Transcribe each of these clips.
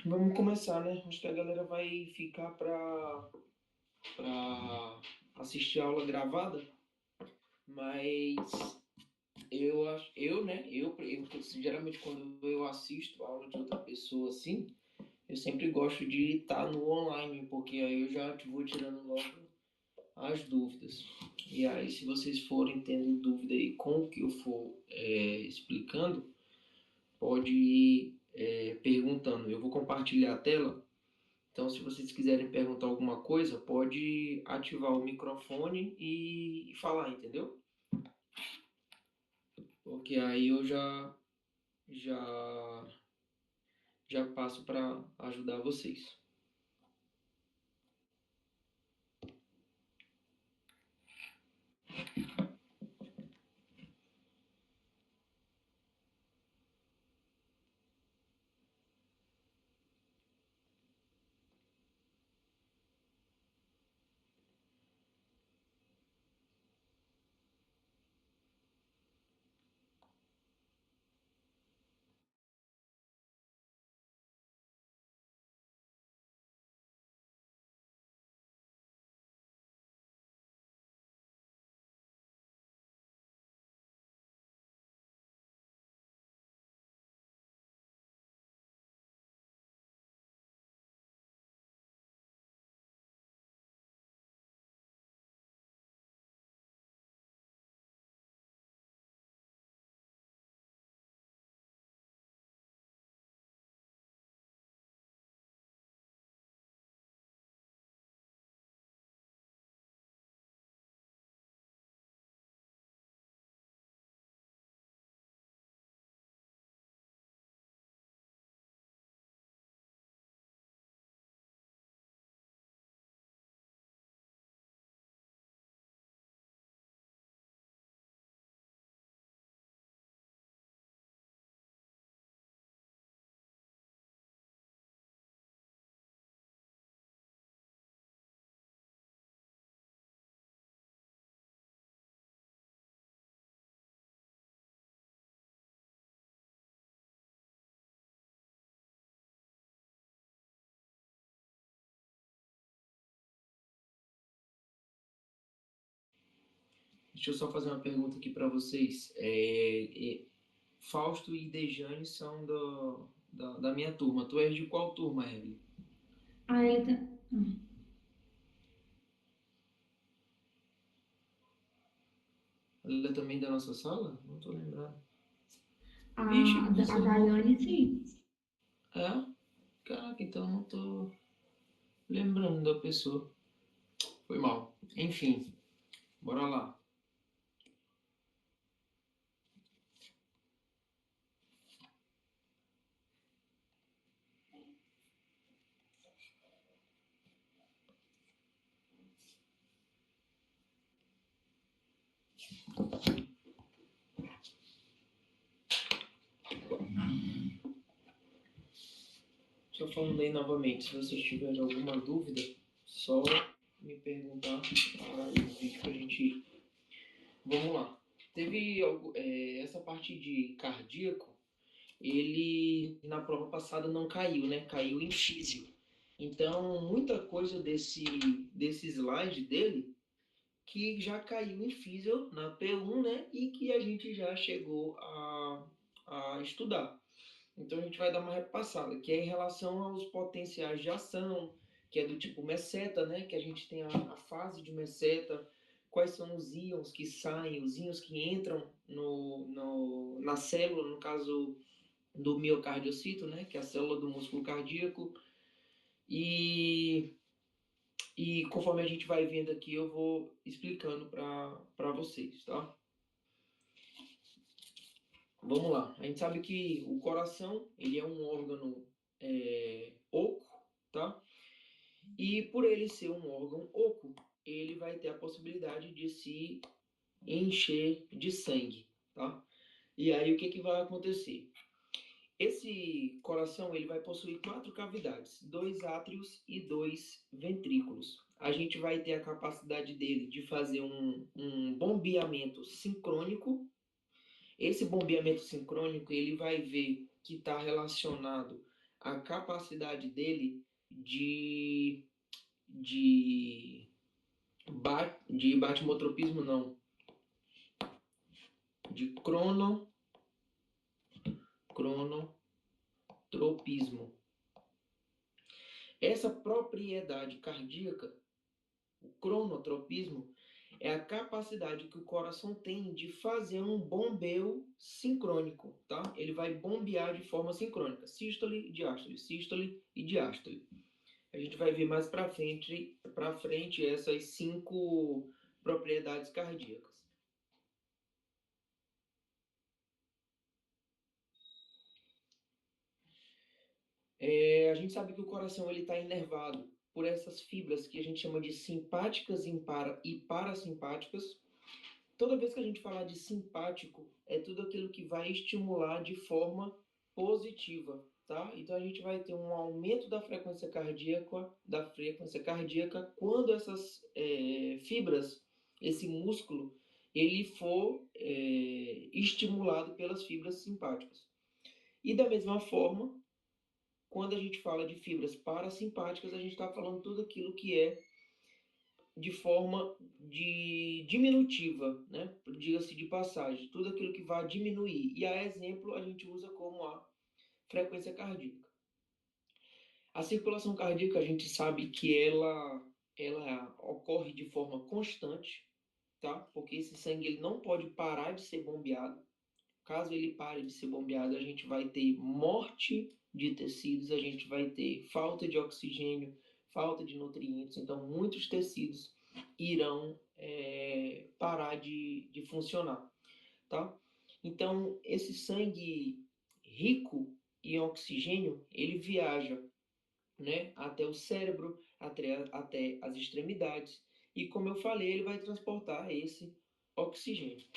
Vamos começar, né? Acho que a galera vai ficar para assistir a aula gravada, mas eu acho, eu geralmente quando eu assisto a aula de outra pessoa assim, eu sempre gosto de estar no online, porque aí eu já vou tirando logo as dúvidas. E aí, se vocês forem tendo dúvida aí com o que eu for explicando, pode ir perguntando. Eu vou compartilhar a tela. Então, se vocês quiserem perguntar alguma coisa, pode ativar o microfone e falar, entendeu? Porque aí eu já, já passo para ajudar vocês. Deixa eu só fazer uma pergunta aqui para vocês. Fausto e Dejane são da minha turma. Tu és de qual turma, Evelyn? Ah, eu ta... Ela é também da nossa sala? Não tô lembrado. Vixe, a professor, não. Daiane, sim. É? Caraca, então não tô lembrando da pessoa. Foi mal. Enfim, bora lá. Só falando aí novamente, se vocês tiverem alguma dúvida, só me perguntar para o vídeo que a gente ir. Vamos lá. Teve essa parte de cardíaco, ele na prova passada não caiu, né? Caiu em físio. Então, muita coisa desse slide dele que já caiu em físio na P1, né? E que a gente já chegou a estudar. Então a gente vai dar uma repassada, que é em relação aos potenciais de ação, que é do tipo meseta, né? Que a gente tem a fase de meseta, quais são os íons que saem, os íons que entram na célula, no caso do miocardiocito, né? Que é a célula do músculo cardíaco. E, e conforme a gente vai vendo aqui, eu vou explicando para vocês, tá? Vamos lá. A gente sabe que o coração, ele é um órgão oco, tá? E por ele ser um órgão oco, ele vai ter a possibilidade de se encher de sangue, tá? E aí o que que vai acontecer? Esse coração ele vai possuir quatro cavidades, dois átrios e dois ventrículos. A gente vai ter a capacidade dele de fazer um bombeamento sincrônico. Esse bombeamento sincrônico ele vai ver que está relacionado a capacidade dele de batimotropismo, não, de cronotropismo. Essa propriedade cardíaca, o cronotropismo, é a capacidade que o coração tem de fazer um bombeio sincrônico, tá? Ele vai bombear de forma sincrônica, sístole, sístole e diástole. A gente vai ver mais para frente essas 5 propriedades cardíacas. A gente sabe que o coração está inervado por essas fibras que a gente chama de simpáticas e parasimpáticas. Toda vez que a gente falar de simpático, é tudo aquilo que vai estimular de forma positiva, tá? Então a gente vai ter um aumento da frequência cardíaca quando essas fibras, esse músculo, ele for estimulado pelas fibras simpáticas. E da mesma forma, quando a gente fala de fibras parasimpáticas, a gente está falando tudo aquilo que é de forma diminutiva, né? Diga-se de passagem, tudo aquilo que vai diminuir. E a exemplo a gente usa como a frequência cardíaca. A circulação cardíaca a gente sabe que ela ocorre de forma constante, tá? Porque esse sangue ele não pode parar de ser bombeado. Caso ele pare de ser bombeado, a gente vai ter morte de tecidos, a gente vai ter falta de oxigênio, falta de nutrientes. Então, muitos tecidos irão parar de funcionar, tá? Então, esse sangue rico em oxigênio, ele viaja, né, até o cérebro, até as extremidades. E, como eu falei, ele vai transportar esse oxigênio.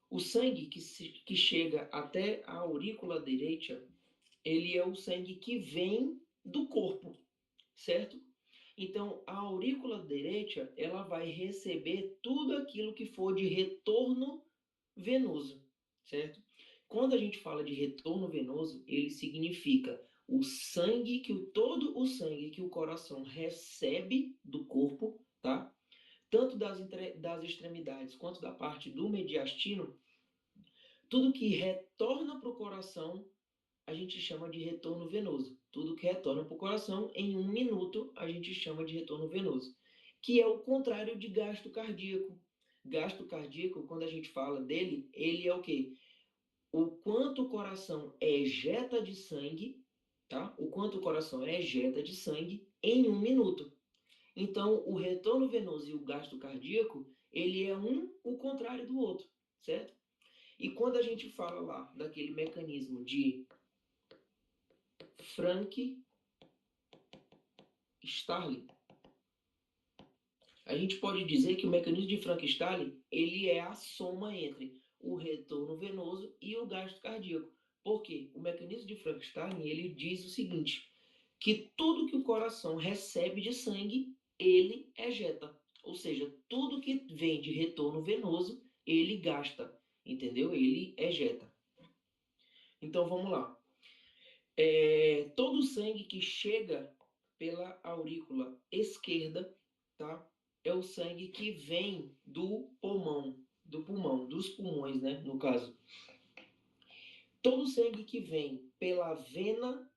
O sangue que chega até a aurícula direita, ele é o sangue que vem do corpo, certo? Então, a aurícula direita, ela vai receber tudo aquilo que for de retorno venoso, certo? Quando a gente fala de retorno venoso, ele significa o sangue todo o sangue que o coração recebe do corpo, tá? Tanto das extremidades quanto da parte do mediastino, tudo que retorna para o coração, a gente chama de retorno venoso. Tudo que retorna para o coração, em 1 minuto, a gente chama de retorno venoso. Que é o contrário de gasto cardíaco. Gasto cardíaco, quando a gente fala dele, ele é o quê? O quanto o coração ejeta de sangue, tá? O quanto o coração ejeta de sangue em 1 minuto. Então, o retorno venoso e o gasto cardíaco, ele é o contrário do outro, certo? E quando a gente fala lá daquele mecanismo de Frank-Starling, a gente pode dizer que o mecanismo de Frank-Starling, ele é a soma entre o retorno venoso e o gasto cardíaco. Por quê? O mecanismo de Frank-Starling, ele diz o seguinte, que tudo que o coração recebe de sangue, ele ejeta. Ou seja, tudo que vem de retorno venoso, ele gasta, entendeu? Ele ejeta. Então, vamos lá. Todo o sangue que chega pela aurícula esquerda, tá? É o sangue que vem do pulmão, dos pulmões, né? No caso. Todo o sangue que vem pela vena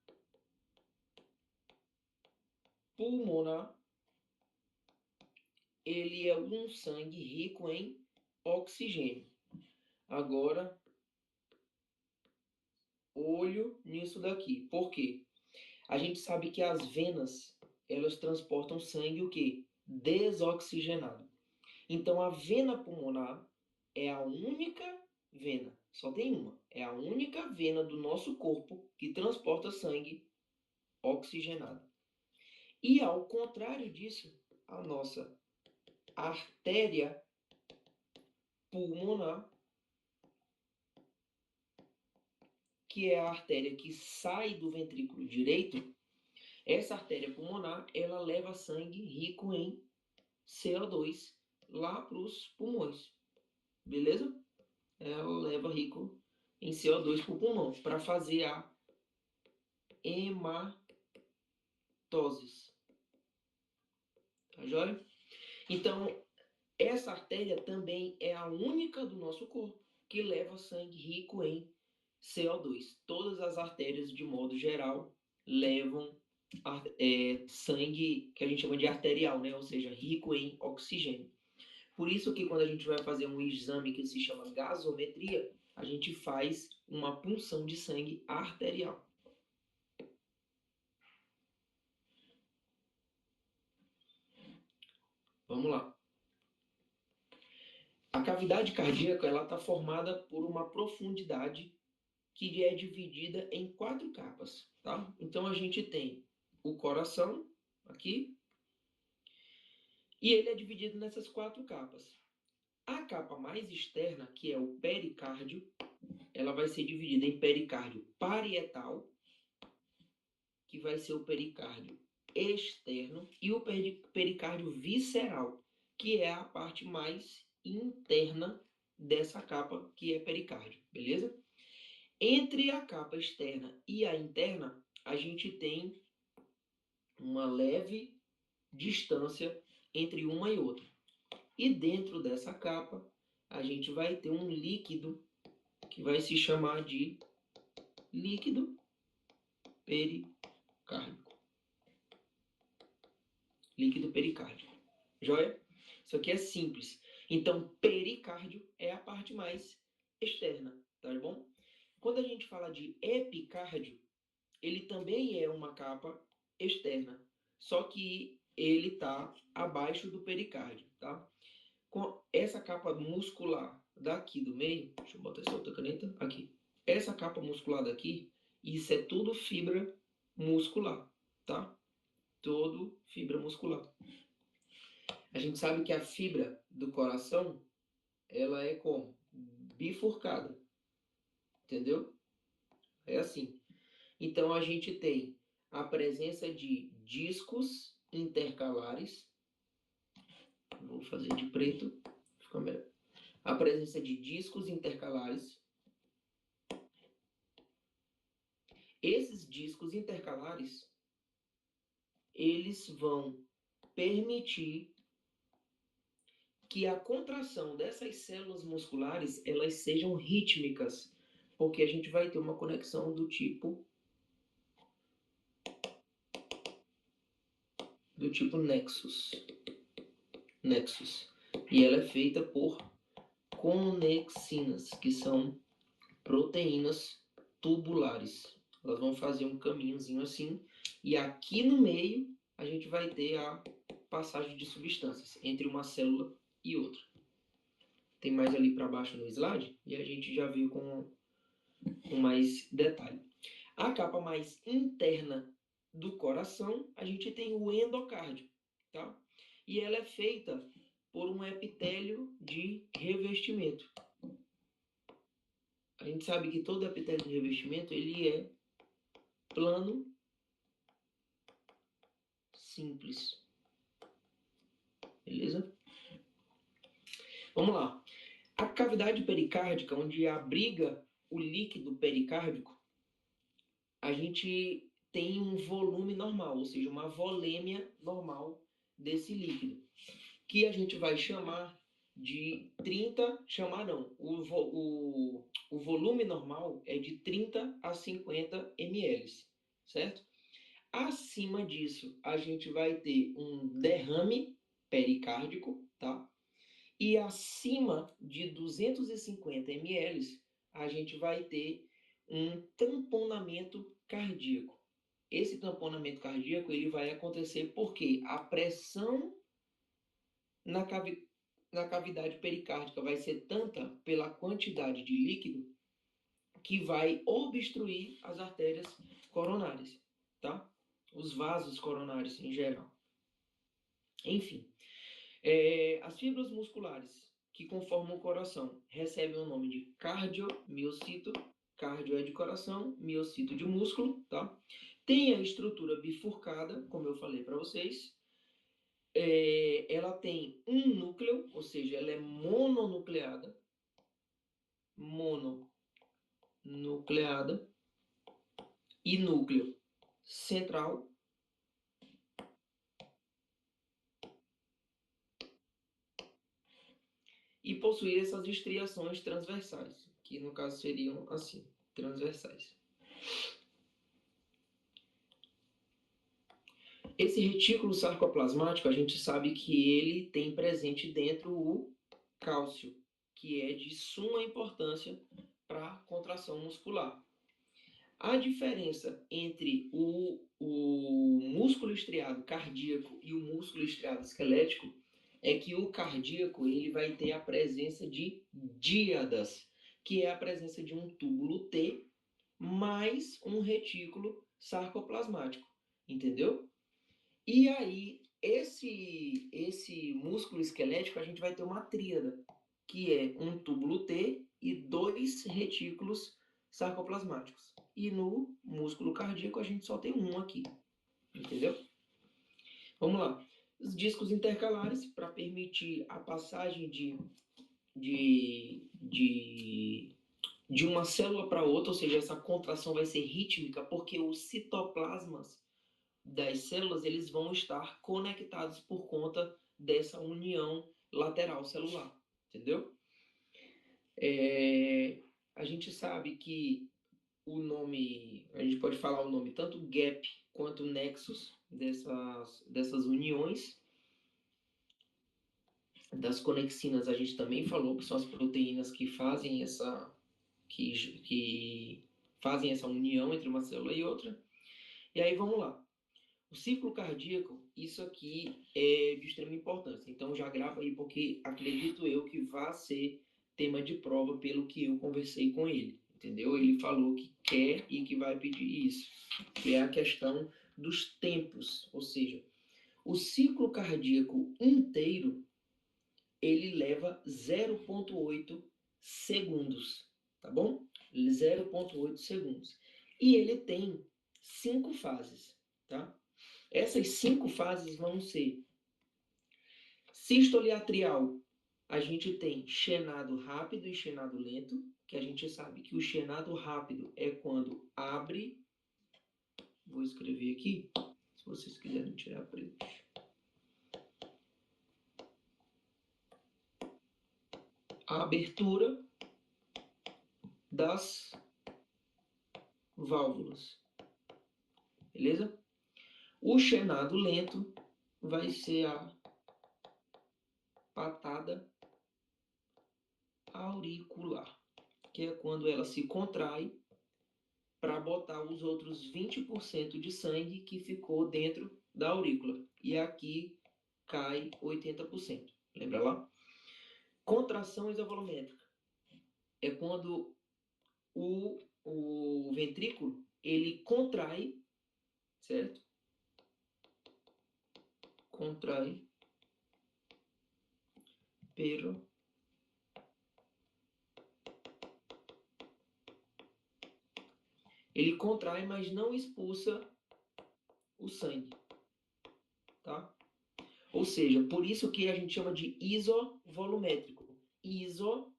pulmonar, ele é um sangue rico em oxigênio. Agora, olho nisso daqui. Por quê? A gente sabe que as venas, elas transportam sangue o quê? Desoxigenado. Então, a vena pulmonar é a única vena, só tem uma, é a única vena do nosso corpo que transporta sangue oxigenado. E, ao contrário disso, a nossa artéria pulmonar, que é a artéria que sai do ventrículo direito, essa artéria pulmonar, ela leva sangue rico em CO2 lá para os pulmões, beleza? Ela leva rico em CO2 para o pulmão, para fazer a hematoses. Tá joia? Então, essa artéria também é a única do nosso corpo que leva sangue rico em CO2. Todas as artérias, de modo geral, levam sangue que a gente chama de arterial, né? Ou seja, rico em oxigênio. Por isso que quando a gente vai fazer um exame que se chama gasometria, a gente faz uma punção de sangue arterial. Vamos lá. A cavidade cardíaca ela está formada por uma profundidade que é dividida em 4 capas, tá? Então a gente tem o coração aqui e ele é dividido nessas 4 capas. A capa mais externa, que é o pericárdio, ela vai ser dividida em pericárdio parietal, que vai ser o pericárdio externo, e o pericárdio visceral, que é a parte mais interna dessa capa, que é pericárdio, beleza? Entre a capa externa e a interna, a gente tem uma leve distância entre uma e outra. E dentro dessa capa, a gente vai ter um líquido que vai se chamar de líquido pericárdico. Líquido pericárdico. Joia? Isso aqui é simples. Então, pericárdio é a parte mais externa, tá bom? Quando a gente fala de epicárdio, ele também é uma capa externa, só que ele está abaixo do pericárdio, tá? Com essa capa muscular daqui do meio, deixa eu botar essa outra caneta aqui. Essa capa muscular daqui, isso é tudo fibra muscular, tá? Todo fibra muscular. A gente sabe que a fibra do coração, ela é como? Bifurcada, entendeu? É assim. Então a gente tem a presença de discos intercalares. Vou fazer de preto, fica melhor. A presença de discos intercalares. Esses discos intercalares, eles vão permitir que a contração dessas células musculares, elas sejam rítmicas, porque a gente vai ter uma conexão do tipo nexus. E ela é feita por conexinas, que são proteínas tubulares. Elas vão fazer um caminhozinho assim, e aqui no meio a gente vai ter a passagem de substâncias entre uma célula e outra. Tem mais ali para baixo no slide e a gente já viu com mais detalhe. A capa mais interna do coração, a gente tem o endocárdio, tá? E ela é feita por um epitélio de revestimento. A gente sabe que todo epitélio de revestimento ele é plano, simples. Beleza? Vamos lá. A cavidade pericárdica, onde abriga o líquido pericárdico, a gente tem um volume normal, ou seja, uma volêmia normal desse líquido, que a gente vai chamar de 30, chamar não, o volume normal é de 30 a 50 ml, certo? Acima disso, a gente vai ter um derrame pericárdico, tá? E acima de 250 ml, a gente vai ter um tamponamento cardíaco. Esse tamponamento cardíaco ele vai acontecer porque a pressão na cavidade pericárdica vai ser tanta pela quantidade de líquido que vai obstruir as artérias coronárias, tá? Os vasos coronários em geral. Enfim, as fibras musculares que conformam o coração recebem o nome de cardiomiocito. Cardio é de coração, miocito de músculo, tá? Tem a estrutura bifurcada, como eu falei para vocês. Ela tem um núcleo, ou seja, ela é mononucleada. Mononucleada. E núcleo. central e possui essas estriações transversais, que no caso seriam assim, transversais. Esse retículo sarcoplasmático, a gente sabe que ele tem presente dentro o cálcio, que é de suma importância para a contração muscular. A diferença entre o músculo estriado cardíaco e o músculo estriado esquelético é que o cardíaco ele vai ter a presença de díadas, que é a presença de um túbulo T mais um retículo sarcoplasmático, entendeu? E aí, esse músculo esquelético, a gente vai ter uma tríada, que é um túbulo T e dois retículos sarcoplasmáticos. E no músculo cardíaco, a gente só tem um aqui, entendeu? Vamos lá. Os discos intercalares, para permitir a passagem de uma célula para outra, ou seja, essa contração vai ser rítmica, porque os citoplasmas das células eles vão estar conectados por conta dessa união lateral celular, entendeu? A gente sabe que o nome, a gente pode falar o nome tanto gap quanto nexus dessas uniões. Das conexinas a gente também falou, que são as proteínas que fazem que fazem essa união entre uma célula e outra. E aí vamos lá. O ciclo cardíaco, isso aqui é de extrema importância. Então já grava aí, porque acredito eu que vai ser tema de prova pelo que eu conversei com ele. Entendeu? Ele falou que quer e que vai pedir isso. Que é a questão dos tempos. Ou seja, o ciclo cardíaco inteiro, ele leva 0,8 segundos. Tá bom? 0,8 segundos. E ele tem 5 fases. Tá? Essas 5 fases vão ser sístole atrial. A gente tem chenado rápido e chenado lento, que a gente sabe que o chenado rápido é quando abre. Vou escrever aqui, se vocês quiserem tirar print. A abertura das válvulas. Beleza? O chenado lento vai ser a patada auricular, que é quando ela se contrai para botar os outros 20% de sangue que ficou dentro da aurícula. E aqui cai 80%. Lembra lá? Contração isovolumétrica é quando o ventrículo ele contrai, certo? Contrai pero ele contrai, mas não expulsa o sangue, tá? Ou seja, por isso que a gente chama de isovolumétrico. Iso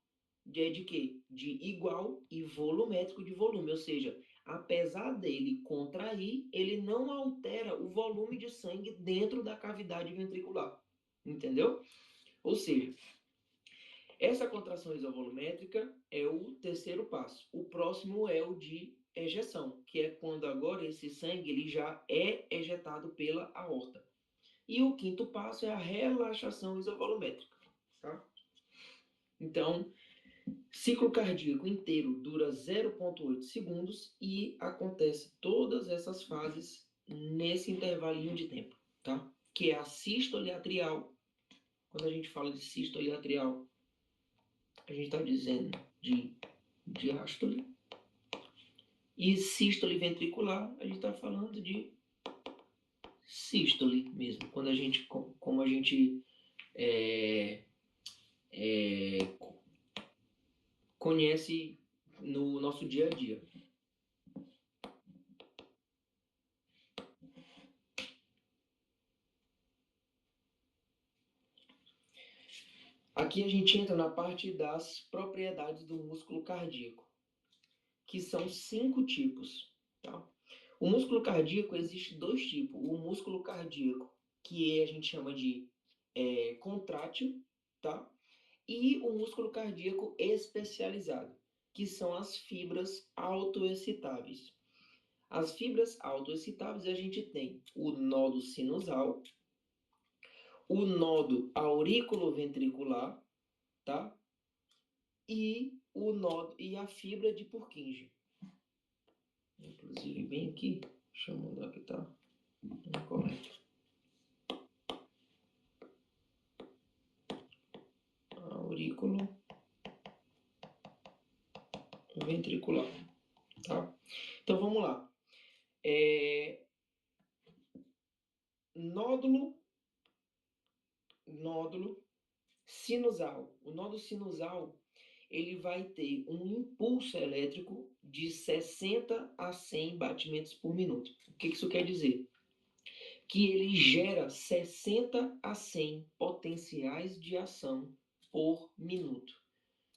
é de quê? De igual e volumétrico de volume, ou seja, apesar dele contrair, ele não altera o volume de sangue dentro da cavidade ventricular, entendeu? Ou seja, essa contração isovolumétrica é o terceiro passo. O próximo é o de ejeção, que é quando agora esse sangue ele já é ejetado pela aorta. E o quinto passo é a relaxação isovolumétrica, tá? Então, ciclo cardíaco inteiro dura 0,8 segundos e acontece todas essas fases nesse intervalinho de tempo, tá? Que é a sístole atrial. Quando a gente fala de sístole atrial, a gente está dizendo de diástole. E sístole ventricular, a gente está falando de sístole mesmo. Quando a gente, como a gente conhece no nosso dia a dia. Aqui a gente entra na parte das propriedades do músculo cardíaco, que são 5 tipos. Tá? O músculo cardíaco existe dois tipos. O músculo cardíaco, que a gente chama de contrátil, tá? E o músculo cardíaco especializado, que são as fibras autoexcitáveis. As fibras autoexcitáveis a gente tem o nodo sinusal, o nodo auriculoventricular, tá? E o nodo e a fibra de Purkinje. Inclusive bem aqui, deixa eu mudar que tá incorreto. Aurículo ventricular, tá? Então vamos lá. Nódulo sinusal. O nódulo sinusal, ele vai ter um impulso elétrico de 60 a 100 batimentos por minuto. O que isso quer dizer? Que ele gera 60 a 100 potenciais de ação por minuto.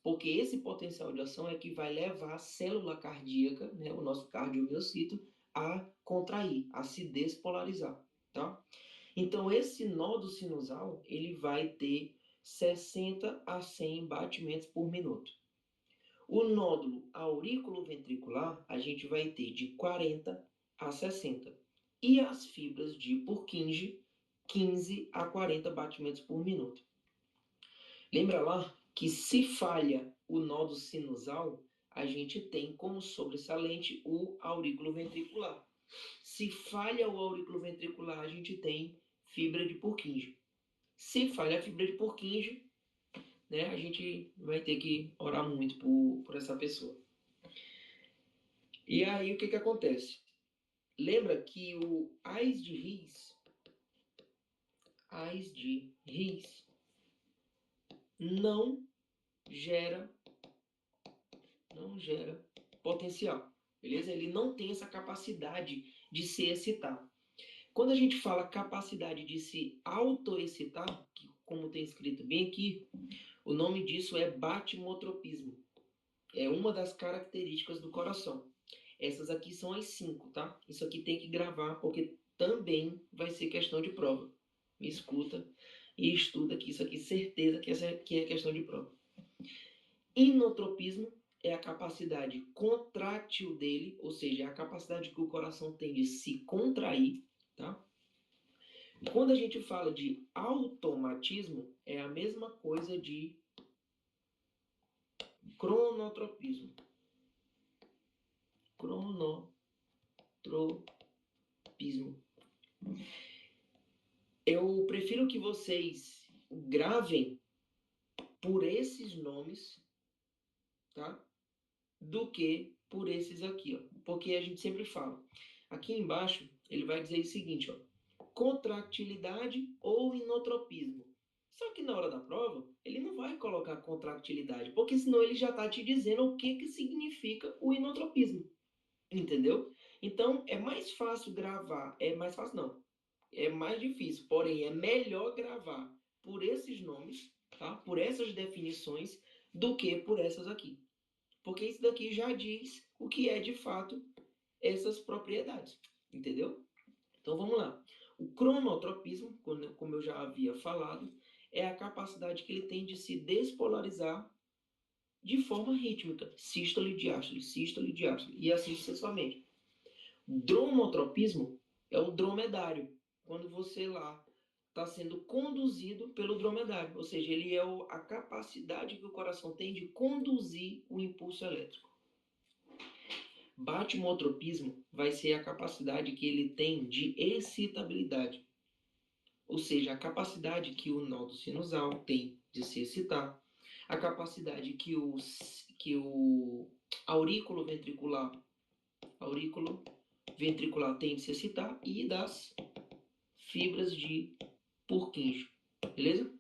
Porque esse potencial de ação é que vai levar a célula cardíaca, né, o nosso cardiomiocito, a contrair, a se despolarizar, tá? Então, esse nódo sinusal, ele vai ter 60 a 100 batimentos por minuto. O nódulo auriculoventricular, a gente vai ter de 40 a 60. E as fibras de Purkinje, 15 a 40 batimentos por minuto. Lembra lá que se falha o nódo sinusal, a gente tem como sobressalente o auriculoventricular. Se falha o auriculoventricular, a gente tem fibra de Purkinje. Se falha a fibra de Purkinje, né, a gente vai ter que orar muito por essa pessoa. E aí, o que acontece? Lembra que o Ais de Ries não gera potencial, beleza? Ele não tem essa capacidade de se excitar. Quando a gente fala capacidade de se autoexcitar, como tem escrito bem aqui, o nome disso é batimotropismo. É uma das características do coração. Essas aqui são as 5, tá? Isso aqui tem que gravar, porque também vai ser questão de prova. Me escuta e estuda que isso aqui, certeza que essa aqui é questão de prova. Inotropismo é a capacidade contrátil dele, ou seja, é a capacidade que o coração tem de se contrair, tá? Quando a gente fala de automatismo, é a mesma coisa de cronotropismo. Cronotropismo. Eu prefiro que vocês gravem por esses nomes, tá? Do que por esses aqui, ó. Porque a gente sempre fala. Aqui embaixo, ele vai dizer o seguinte, ó. Contractilidade ou inotropismo. Só que na hora da prova, ele não vai colocar contractilidade, porque senão ele já está te dizendo o que significa o inotropismo. Entendeu? Então, é mais fácil gravar. É mais fácil, não. É mais difícil, porém, é melhor gravar por esses nomes, tá? Por essas definições, do que por essas aqui. Porque isso daqui já diz o que é de fato essas propriedades, entendeu? Então vamos lá. O cronotropismo, como eu já havia falado, é a capacidade que ele tem de se despolarizar de forma rítmica, sístole, diástole, e assim sucessivamente. Dromotropismo é o dromedário, quando você lá está sendo conduzido pelo dromedário, ou seja, ele é a capacidade que o coração tem de conduzir o impulso elétrico. Batimotropismo vai ser a capacidade que ele tem de excitabilidade, ou seja, a capacidade que o nódo sinusal tem de se excitar, a capacidade que o aurículo ventricular tem de se excitar e das fibras de Purkinje, beleza?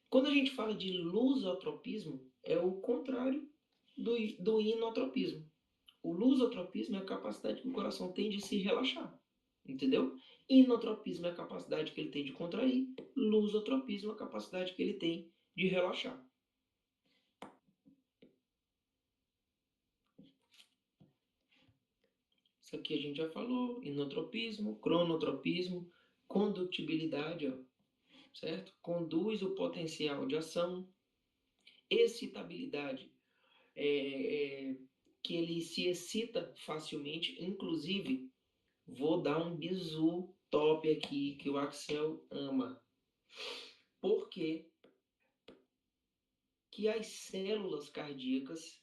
Quando a gente fala de lusotropismo, é o contrário do inotropismo. O lusotropismo é a capacidade que o coração tem de se relaxar, entendeu? Inotropismo é a capacidade que ele tem de contrair, lusotropismo é a capacidade que ele tem de relaxar. Isso aqui a gente já falou, inotropismo, cronotropismo, condutibilidade, ó, certo? Conduz o potencial de ação, excitabilidade, que ele se excita facilmente, inclusive, vou dar um bizu top aqui, que o Axel ama. Por que que as células cardíacas,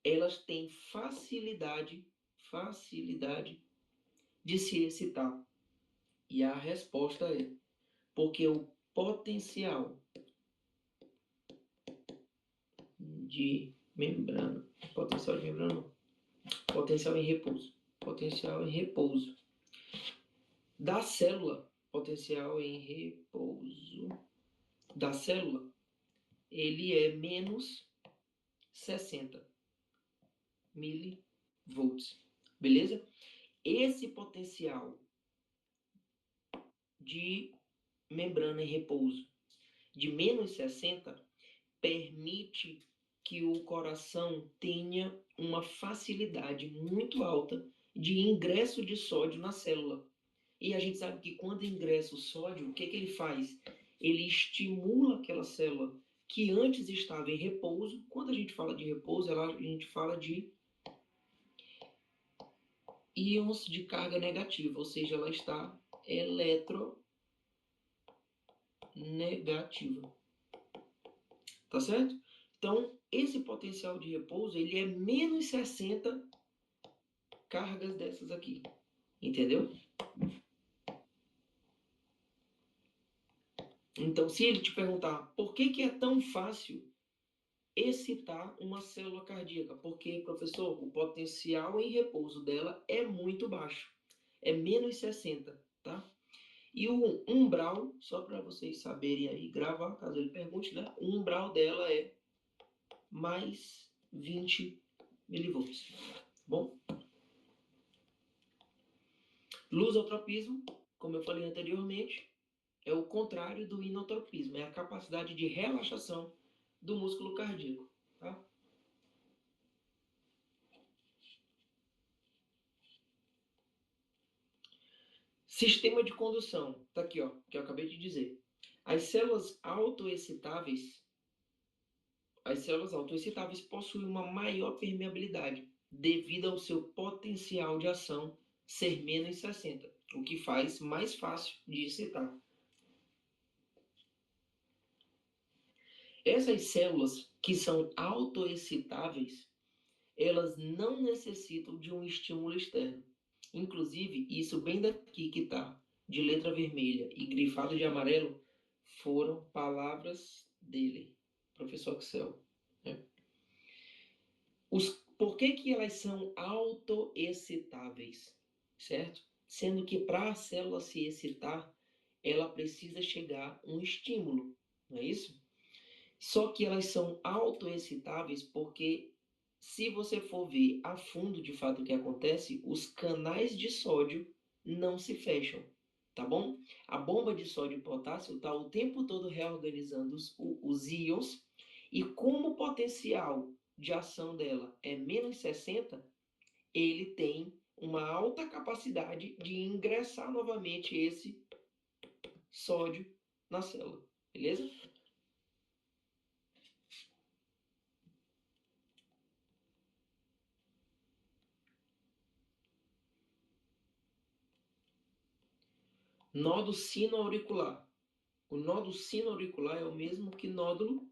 elas têm facilidade de se excitar? E a resposta é porque o potencial de membrana, potencial em repouso da célula, potencial em repouso da célula, ele é menos 60 milivolts, beleza? Esse potencial de membrana em repouso de menos 60 permite que o coração tenha uma facilidade muito alta de ingresso de sódio na célula. E a gente sabe que quando ingressa o sódio, o que ele faz? Ele estimula aquela célula que antes estava em repouso. Quando a gente fala de repouso, a gente fala de íons de carga negativa, ou seja, ela está eletronegativa. Tá certo? Então, esse potencial de repouso, ele é menos 60 cargas dessas aqui. Entendeu? Então, se ele te perguntar por que é tão fácil excitar uma célula cardíaca? Porque, professor, o potencial em repouso dela é muito baixo. É menos 60, tá? E o umbral, só para vocês saberem aí, gravar, caso ele pergunte, né? O umbral dela é mais 20 milivolts. Bom? Lusotropismo, como eu falei anteriormente, é o contrário do inotropismo, é a capacidade de relaxação do músculo cardíaco. Tá? Sistema de condução, tá aqui, ó, que eu acabei de dizer. As células autoexcitáveis possuem uma maior permeabilidade devido ao seu potencial de ação ser menos 60, o que faz mais fácil de excitar. Essas células que são autoexcitáveis, elas não necessitam de um estímulo externo. Inclusive, isso bem daqui que está, de letra vermelha e grifado de amarelo, foram palavras dele, professor Axel. Né? Por que elas são autoexcitáveis? Certo? Sendo que para a célula se excitar, ela precisa chegar um estímulo, não é isso? Só que elas são autoexcitáveis porque, se você for ver a fundo de fato o que acontece, os canais de sódio não se fecham, tá bom? A bomba de sódio e potássio está o tempo todo reorganizando os íons, e como o potencial de ação dela é menos 60, ele tem uma alta capacidade de ingressar novamente esse sódio na célula, beleza? Nódo sinoauricular. O nódo sinoauricular é o mesmo que nódulo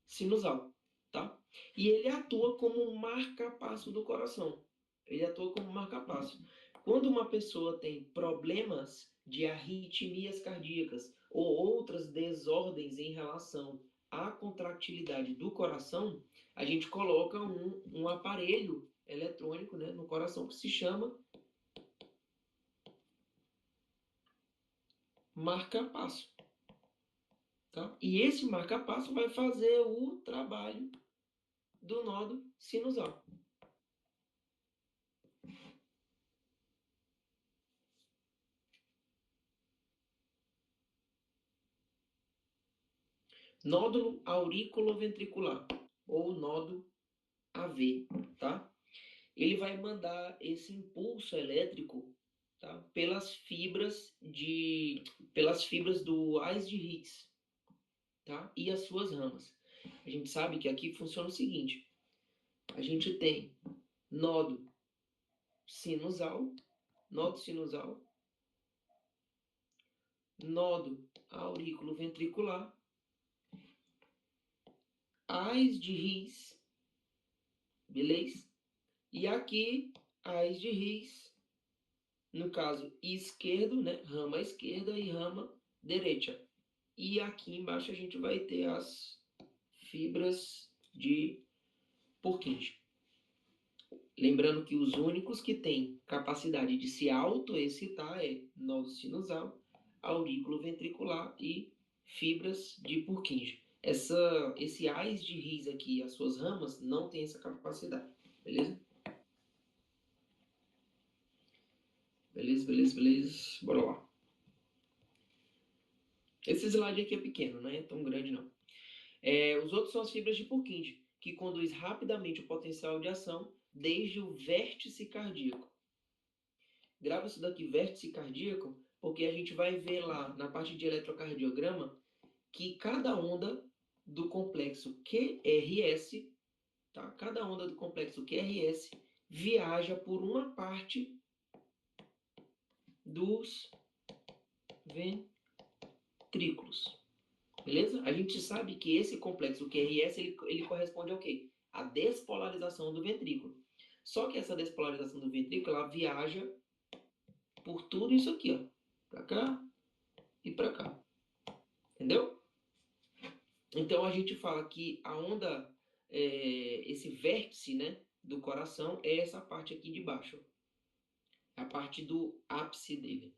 sinusal, tá? E ele atua como um marca-passo do coração. Ele atua como um marca-passo. Quando uma pessoa tem problemas de arritmias cardíacas ou outras desordens em relação à contractilidade do coração, a gente coloca um aparelho eletrônico, né, no coração que se chama marca-passo. Tá? E esse marca-passo vai fazer o trabalho do nódo sinusal. Nódulo auriculoventricular, ou nódo AV, tá? Ele vai mandar esse impulso elétrico, tá? Pelas fibras do ás de Higgs, tá? E as suas ramas. A gente sabe que aqui funciona o seguinte: a gente tem nodo sinusal, nodo aurículo ventricular, ás de Higgs, beleza? E aqui, ás de Higgs, no caso esquerdo, né? Rama esquerda e rama direita. E aqui embaixo a gente vai ter as fibras de Purkinje. Lembrando que os únicos que têm capacidade de se autoexcitar é nódo sinusal, aurículo ventricular e fibras de Purkinje. Esse ás de Higgs aqui, as suas ramas, não tem essa capacidade. Beleza? Beleza. Bora lá. Esse slide aqui é pequeno, não é tão grande não. Os outros são as fibras de Purkinje, que conduz rapidamente o potencial de ação desde o vértice cardíaco. Grava isso daqui, vértice cardíaco, porque a gente vai ver lá na parte de eletrocardiograma que cada onda do complexo QRS, tá? Cada onda do complexo QRS viaja por uma parte dos ventrículos. Beleza? A gente sabe que esse complexo QRS ele corresponde ao quê? A despolarização do ventrículo. Só que essa despolarização do ventrículo ela viaja por tudo isso aqui, ó, para cá e para cá. Entendeu? Então a gente fala que a onda, esse vértice, né, do coração é essa parte aqui de baixo. A parte do ápice dele.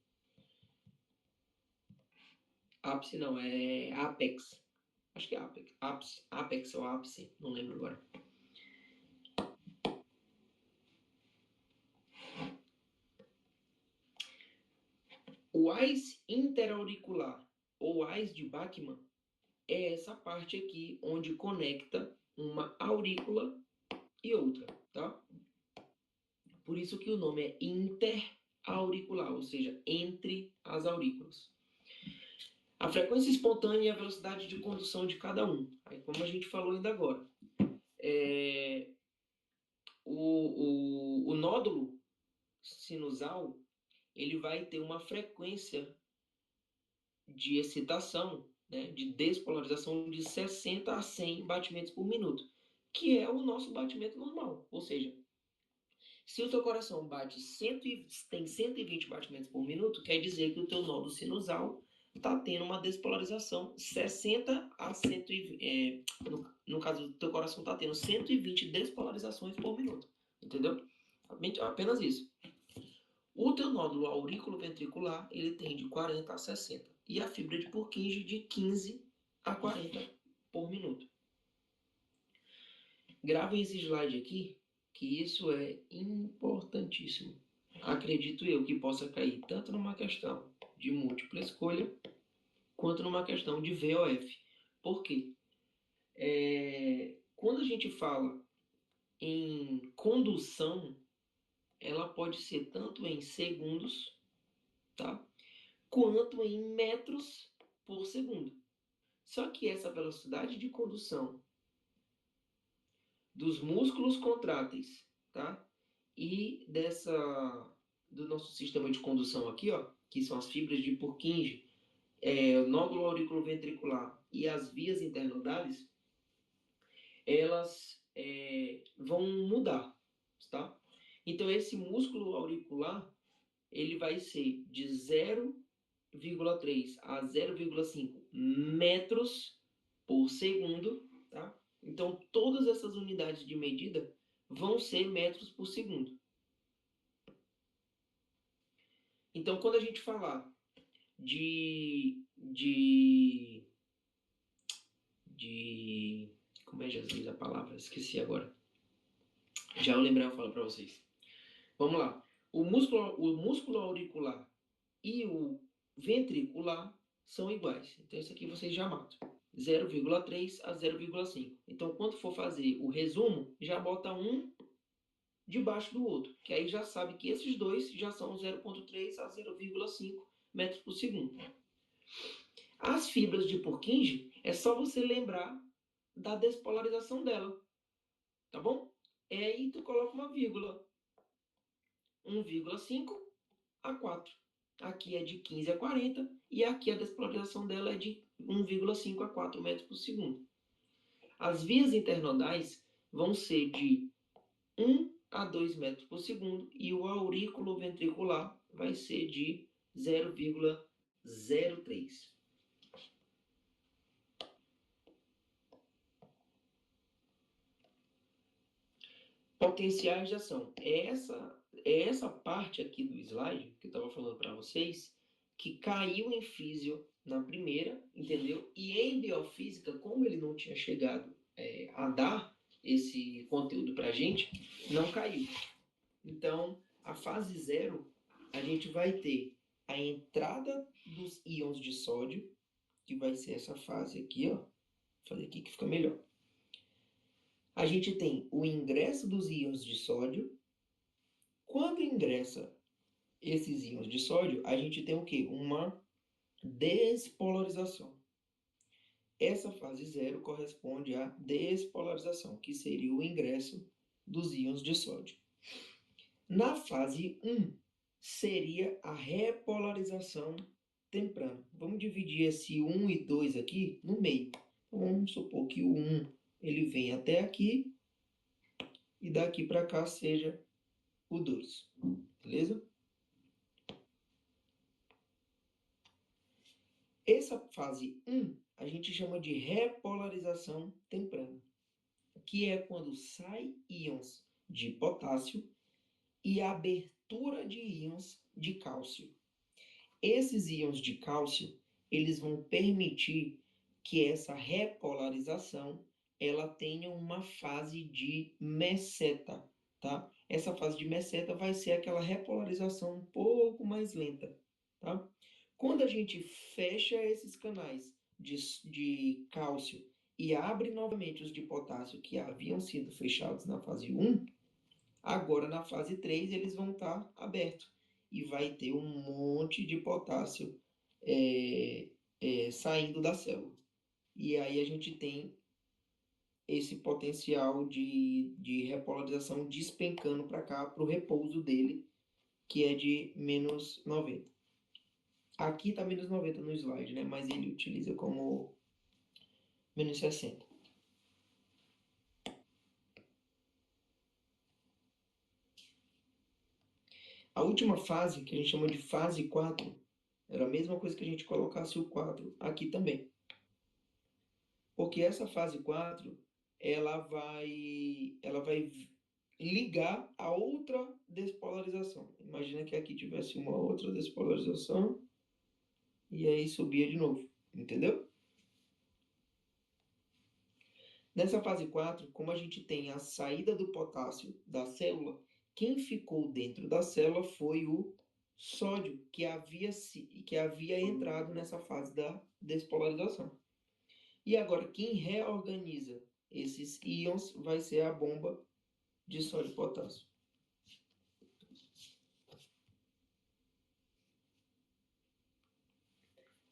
Ápice não, é apex. Acho que é apex. Apex ou ápice, não lembro agora. O ás interauricular ou ás de Bachmann é essa parte aqui onde conecta uma aurícula e outra, tá? Por isso que o nome é interauricular, ou seja, entre as aurículas. A frequência espontânea e a velocidade de condução de cada um. Aí, como a gente falou ainda agora, o nódulo sinusal ele vai ter uma frequência de excitação, né, de despolarização de 60 a 100 batimentos por minuto, que é o nosso batimento normal. Ou seja, se o teu coração bate tem 120 batimentos por minuto, quer dizer que o teu nódulo sinusal está tendo uma despolarização 60 a 120. No caso do teu coração está tendo 120 despolarizações por minuto. Entendeu? Apenas isso. O teu nódulo auriculoventricular, ele tem de 40 a 60. E a fibra de Purkinje de 15 a 40 por minuto. Gravem esse slide aqui, que isso é importantíssimo. Acredito eu que possa cair tanto numa questão de múltipla escolha, quanto numa questão de VOF. Por quê? Quando a gente fala em condução, ela pode ser tanto em segundos, tá? Quanto em metros por segundo. Só que essa velocidade de condução dos músculos contráteis, tá? E do nosso sistema de condução aqui, ó, que são as fibras de Purkinje, o nódulo auriculoventricular e as vias internodales, elas vão mudar, tá? Então esse músculo auricular, ele vai ser de 0,3 a 0,5 metros por segundo, tá? Então, todas essas unidades de medida vão ser metros por segundo. Então, quando a gente falar de como é, Jesus, a palavra? Esqueci agora. Já eu lembrar, eu falo para vocês. Vamos lá. O músculo auricular e o ventricular são iguais. Então, isso aqui vocês já matam. 0,3 a 0,5. Então, quando for fazer o resumo, já bota um debaixo do outro, que aí já sabe que esses dois já são 0,3 a 0,5 metros por segundo. As fibras de Purkinje, é só você lembrar da despolarização dela, tá bom? E aí tu coloca uma vírgula, 1,5 a 4. Aqui é de 15 a 40 e aqui a despolarização dela é de 1,5 a 4 metros por segundo. As vias internodais vão ser de 1 a 2 metros por segundo e o aurículo ventricular vai ser de 0,03. Potenciais de ação. É essa parte aqui do slide que eu estava falando para vocês, que caiu em físio na primeira, entendeu? E em biofísica, como ele não tinha chegado a dar esse conteúdo para a gente, não caiu. Então, a fase 0, a gente vai ter a entrada dos íons de sódio, que vai ser essa fase aqui, ó. Vou fazer aqui que fica melhor. A gente tem o ingresso dos íons de sódio. Quando ingressa esses íons de sódio, a gente tem o quê? Uma despolarização. Essa fase 0 corresponde à despolarização, que seria o ingresso dos íons de sódio. Na fase 1, seria a repolarização temprana. Vamos dividir esse 1 e 2 aqui no meio. Então, vamos supor que o 1 ele vem até aqui e daqui para cá seja o 2. Beleza? Essa fase 1 a gente chama de repolarização temprana, que é quando sai íons de potássio e a abertura de íons de cálcio. Esses íons de cálcio, eles vão permitir que essa repolarização ela tenha uma fase de meseta, tá? Essa fase de meseta vai ser aquela repolarização um pouco mais lenta, tá? Quando a gente fecha esses canais de cálcio e abre novamente os de potássio que haviam sido fechados na fase 1, agora na fase 3 eles vão estar abertos e vai ter um monte de potássio saindo da célula. E aí a gente tem esse potencial de repolarização despencando para cá, para o repouso dele, que é de menos 90. Aqui está menos 90 no slide, né? Mas ele utiliza como menos 60. A última fase, que a gente chama de fase 4, era a mesma coisa que a gente colocasse o 4 aqui também. Porque essa fase 4, ela vai ligar a outra despolarização. Imagina que aqui tivesse uma outra despolarização e aí subia de novo, entendeu? Nessa fase 4, como a gente tem a saída do potássio da célula, quem ficou dentro da célula foi o sódio, que havia entrado nessa fase da despolarização. E agora, quem reorganiza esses íons vai ser a bomba de sódio e potássio.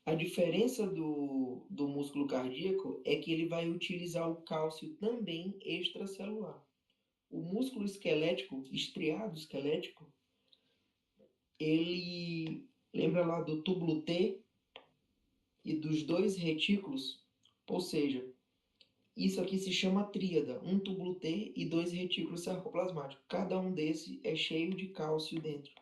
A diferença do músculo cardíaco é que ele vai utilizar o cálcio também extracelular. O músculo esquelético, estriado esquelético, ele lembra lá do túbulo T e dos dois retículos, ou seja, isso aqui se chama tríada, um túbulo T e dois retículos sarcoplasmáticos. Cada um desses é cheio de cálcio dentro.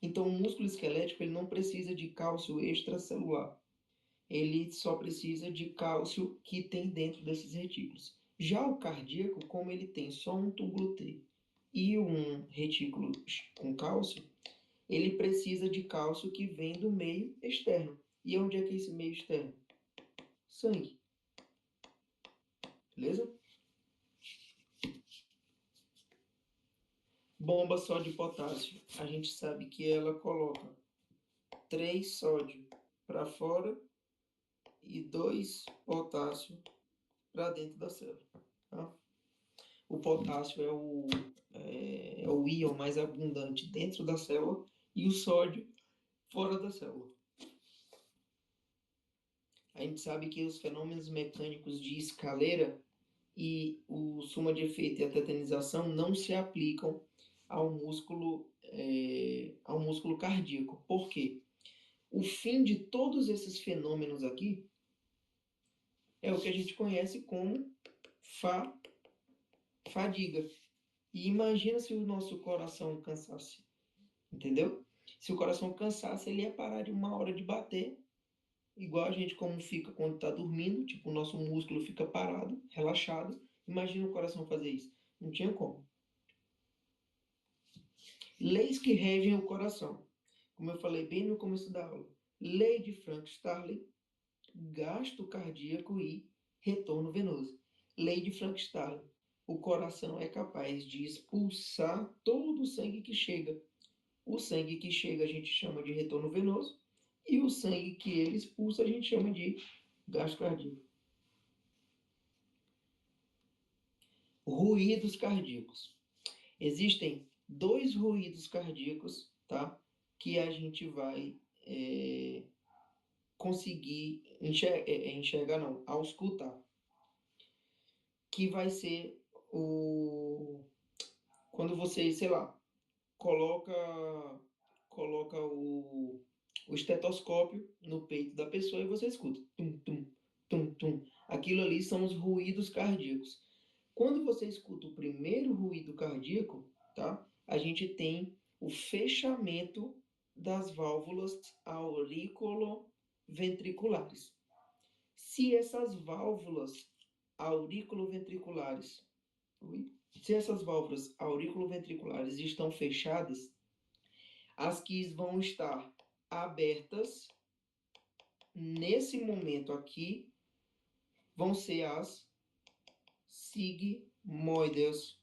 Então, o músculo esquelético ele não precisa de cálcio extracelular. Ele só precisa de cálcio que tem dentro desses retículos. Já o cardíaco, como ele tem só um túbulo T e um retículo com cálcio, ele precisa de cálcio que vem do meio externo. E onde é que é esse meio externo? Sangue. Beleza? Bomba sódio e potássio. A gente sabe que ela coloca 3 sódio para fora e 2 potássio para dentro da célula. Tá? O potássio é o íon mais abundante dentro da célula e o sódio fora da célula. A gente sabe que os fenômenos mecânicos de escaleira e o suma de efeito e a tetanização não se aplicam ao músculo cardíaco. Por quê? O fim de todos esses fenômenos aqui é o que a gente conhece como fadiga. E imagina se o nosso coração cansasse, entendeu? Se o coração cansasse, ele ia parar de uma hora de bater, igual a gente como fica quando está dormindo, tipo, o nosso músculo fica parado, relaxado. Imagina o coração fazer isso. Não tinha como. Leis que regem o coração. Como eu falei bem no começo da aula. Lei de Frank-Starling, gasto cardíaco e retorno venoso. Lei de Frank-Starling. O coração é capaz de expulsar todo o sangue que chega. O sangue que chega a gente chama de retorno venoso e o sangue que ele expulsa a gente chama de gasto cardíaco. Ruídos cardíacos. Existem 2 ruídos cardíacos, tá? Que a gente vai conseguir enxergar, não, auscultar. Que vai ser quando você, sei lá, coloca o estetoscópio no peito da pessoa e você escuta tum, tum, tum, tum. Aquilo ali são os ruídos cardíacos. Quando você escuta o primeiro ruído cardíaco, tá? A gente tem o fechamento das válvulas auriculoventriculares. Se essas válvulas auriculoventriculares, se essas válvulas auriculoventriculares estão fechadas, as que vão estar abertas nesse momento aqui vão ser as sigmoides,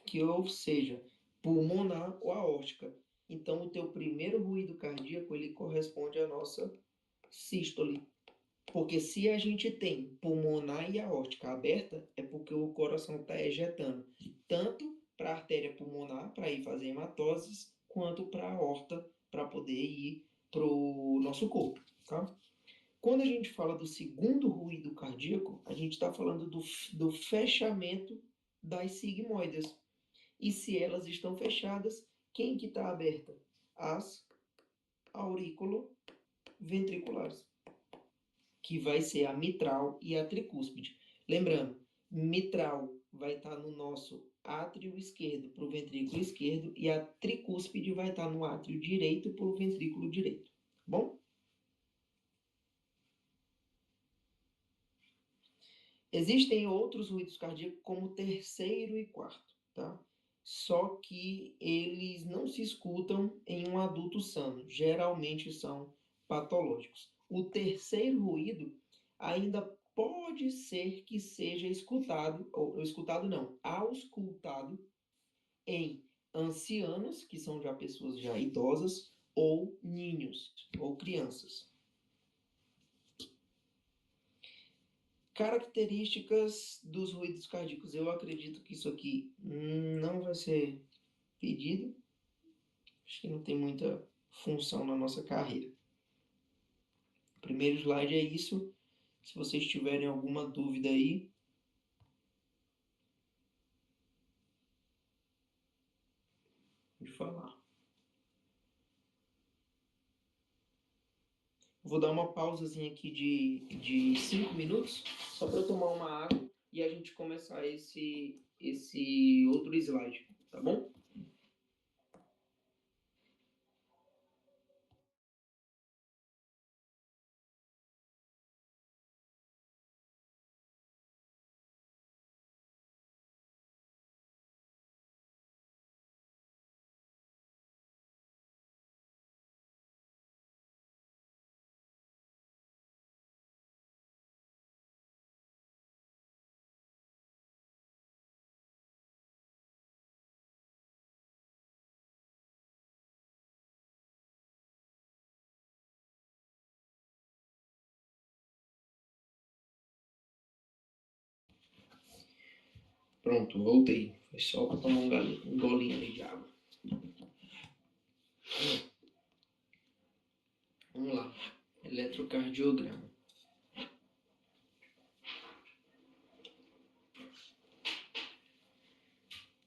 que ou seja, pulmonar ou aórtica. Então, o teu primeiro ruído cardíaco, ele corresponde à nossa sístole. Porque se a gente tem pulmonar e aórtica aberta, é porque o coração está ejetando tanto para a artéria pulmonar, para ir fazer hematoses, quanto para a aorta, para poder ir para o nosso corpo. Tá? Quando a gente fala do segundo ruído cardíaco, a gente está falando do fechamento das sigmoides. E se elas estão fechadas, quem que está aberta? As auriculoventriculares, que vai ser a mitral e a tricúspide. Lembrando, mitral vai estar no nosso átrio esquerdo para o ventrículo esquerdo e a tricúspide vai estar no átrio direito para o ventrículo direito. Bom? Existem outros ruídos cardíacos como terceiro e quarto, tá? Só que eles não se escutam em um adulto sano, geralmente são patológicos. O terceiro ruído ainda pode ser que seja escutado, ou escutado não, auscultado em ancianos, que são já pessoas já idosas, ou ninhos, ou crianças. Características dos ruídos cardíacos. Eu acredito que isso aqui não vai ser pedido. Acho que não tem muita função na nossa carreira. O primeiro slide é isso. Se vocês tiverem alguma dúvida aí, pode falar. Vou dar uma pausazinha aqui de 5 minutos, só para eu tomar uma água e a gente começar esse outro slide, tá bom? Pronto, voltei. Foi só para tomar um golinho aí de água. Vamos lá. Eletrocardiograma.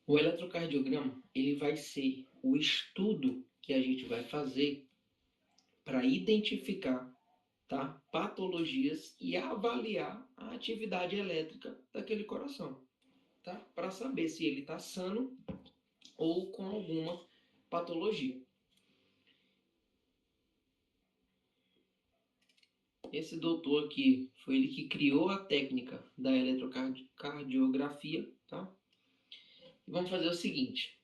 O eletrocardiograma, ele vai ser o estudo que a gente vai fazer para identificar, tá, patologias e avaliar a atividade elétrica daquele coração, tá? Para saber se ele está sano ou com alguma patologia. Esse doutor aqui foi ele que criou a técnica da eletrocardiografia, tá? E vamos fazer o seguinte.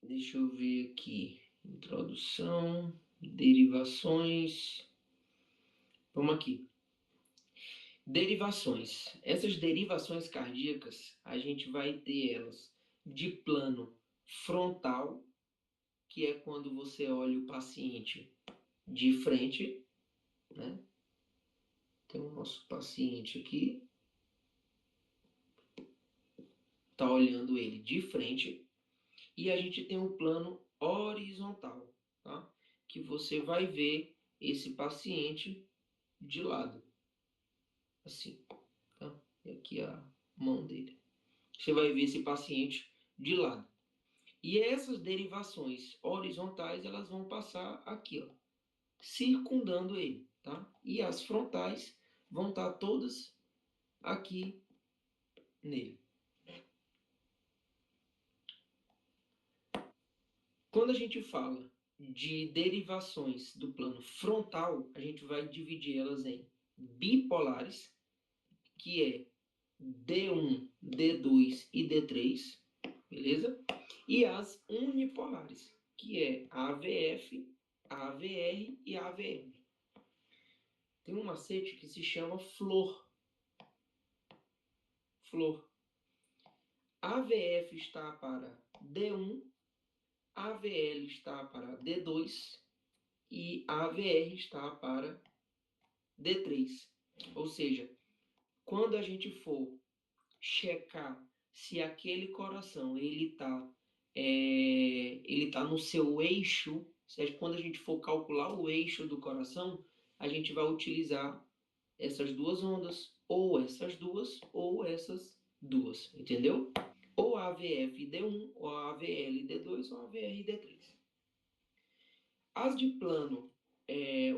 Deixa eu ver aqui. Introdução, derivações. Vamos aqui. Derivações. Essas derivações cardíacas, a gente vai ter elas de plano frontal, que é quando você olha o paciente de frente, né? Tem o nosso paciente aqui, tá olhando ele de frente, e a gente tem um plano horizontal, tá? Que você vai ver esse paciente de lado, assim, tá? E aqui a mão dele. Você vai ver esse paciente de lado. E essas derivações horizontais, elas vão passar aqui, ó, circundando ele, tá? E as frontais vão estar todas aqui nele. Quando a gente fala de derivações do plano frontal, a gente vai dividir elas em bipolares, que é D1, D2 e D3, beleza? E as unipolares, que é AVF, AVR e AVM. Tem um macete que se chama flor. Flor. AVF está para D1, AVL está para D2 e AVR está para D3. Ou seja, quando a gente for checar se aquele coração ele tá no seu eixo, quando a gente for calcular o eixo do coração, a gente vai utilizar essas duas ondas, ou essas duas, entendeu? Ou AVF D1, ou AVL D2, ou AVR D3. As de plano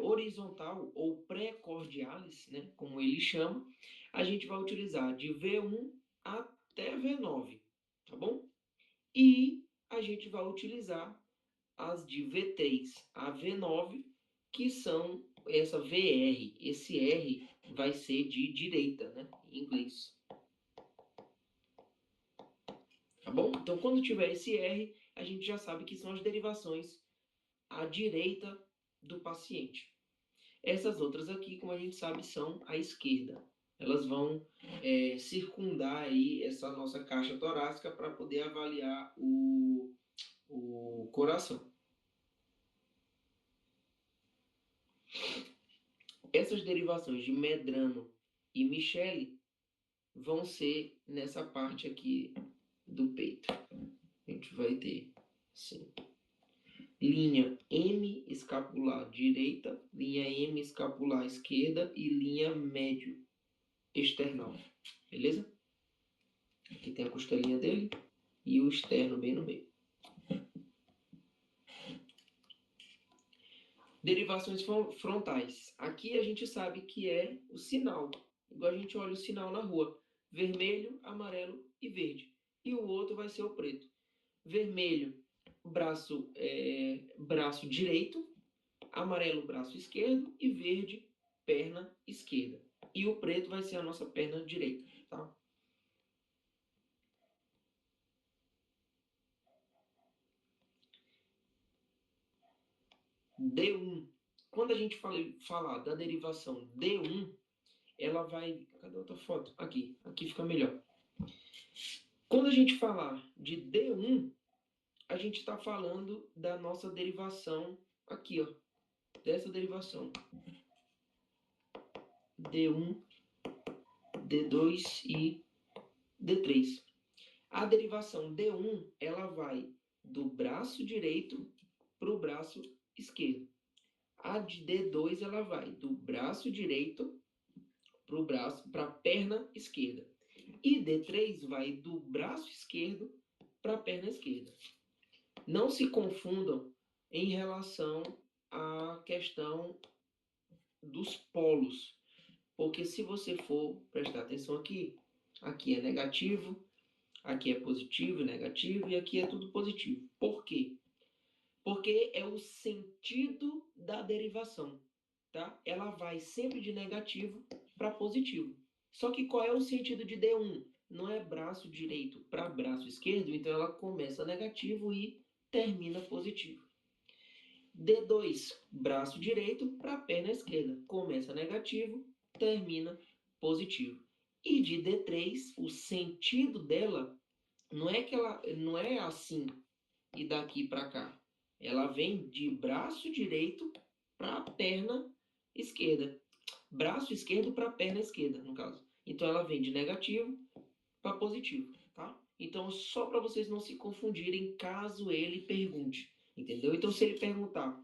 horizontal ou pré-cordiales, né, como ele chama, a gente vai utilizar de V1 até V9, tá bom? E a gente vai utilizar as de V3 a V9, que são essa VR. Esse R vai ser de direita, né, em inglês. Tá bom? Então, quando tiver esse R, a gente já sabe que são as derivações à direita do paciente. Essas outras aqui, como a gente sabe, são à esquerda. Elas vão circundar aí essa nossa caixa torácica para poder avaliar o coração. Essas derivações de Medrano e Micheli vão ser nessa parte aqui do peito. A gente vai ter, assim, linha M escapular direita, linha M escapular esquerda e linha médio external. Beleza? Aqui tem a costelinha dele e o externo bem no meio. Derivações frontais. Aqui a gente sabe que é o sinal. Igual a gente olha o sinal na rua. Vermelho, amarelo e verde. E o outro vai ser o preto. Vermelho, braço direito. Amarelo, braço esquerdo. E verde, perna esquerda. E o preto vai ser a nossa perna direita, tá? D1. Quando a gente falar da derivação D1, ela vai... Cadê a outra foto? Aqui fica melhor. Quando a gente falar de D1, a gente está falando da nossa derivação aqui, ó. Dessa derivação. D1, D2 e D3. A derivação D1, ela vai do braço direito para o braço esquerdo. A de D2, ela vai do braço direito para a perna esquerda. E D3 vai do braço esquerdo para a perna esquerda. Não se confundam em relação à questão dos polos, porque se você for prestar atenção aqui, aqui é negativo, aqui é positivo, negativo, e aqui é tudo positivo. Por quê? Porque é o sentido da derivação, tá? Ela vai sempre de negativo para positivo. Só que qual é o sentido de D1? Não é braço direito para braço esquerdo, então ela começa negativo e termina positivo. D2, braço direito para perna esquerda, começa negativo, termina positivo. E de D3, o sentido dela não é que ela não é assim e daqui para cá. Ela vem de braço direito para perna esquerda. Braço esquerdo para perna esquerda, no caso. Então ela vem de negativo para positivo, tá? Então só para vocês não se confundirem caso ele pergunte, entendeu? Então se ele perguntar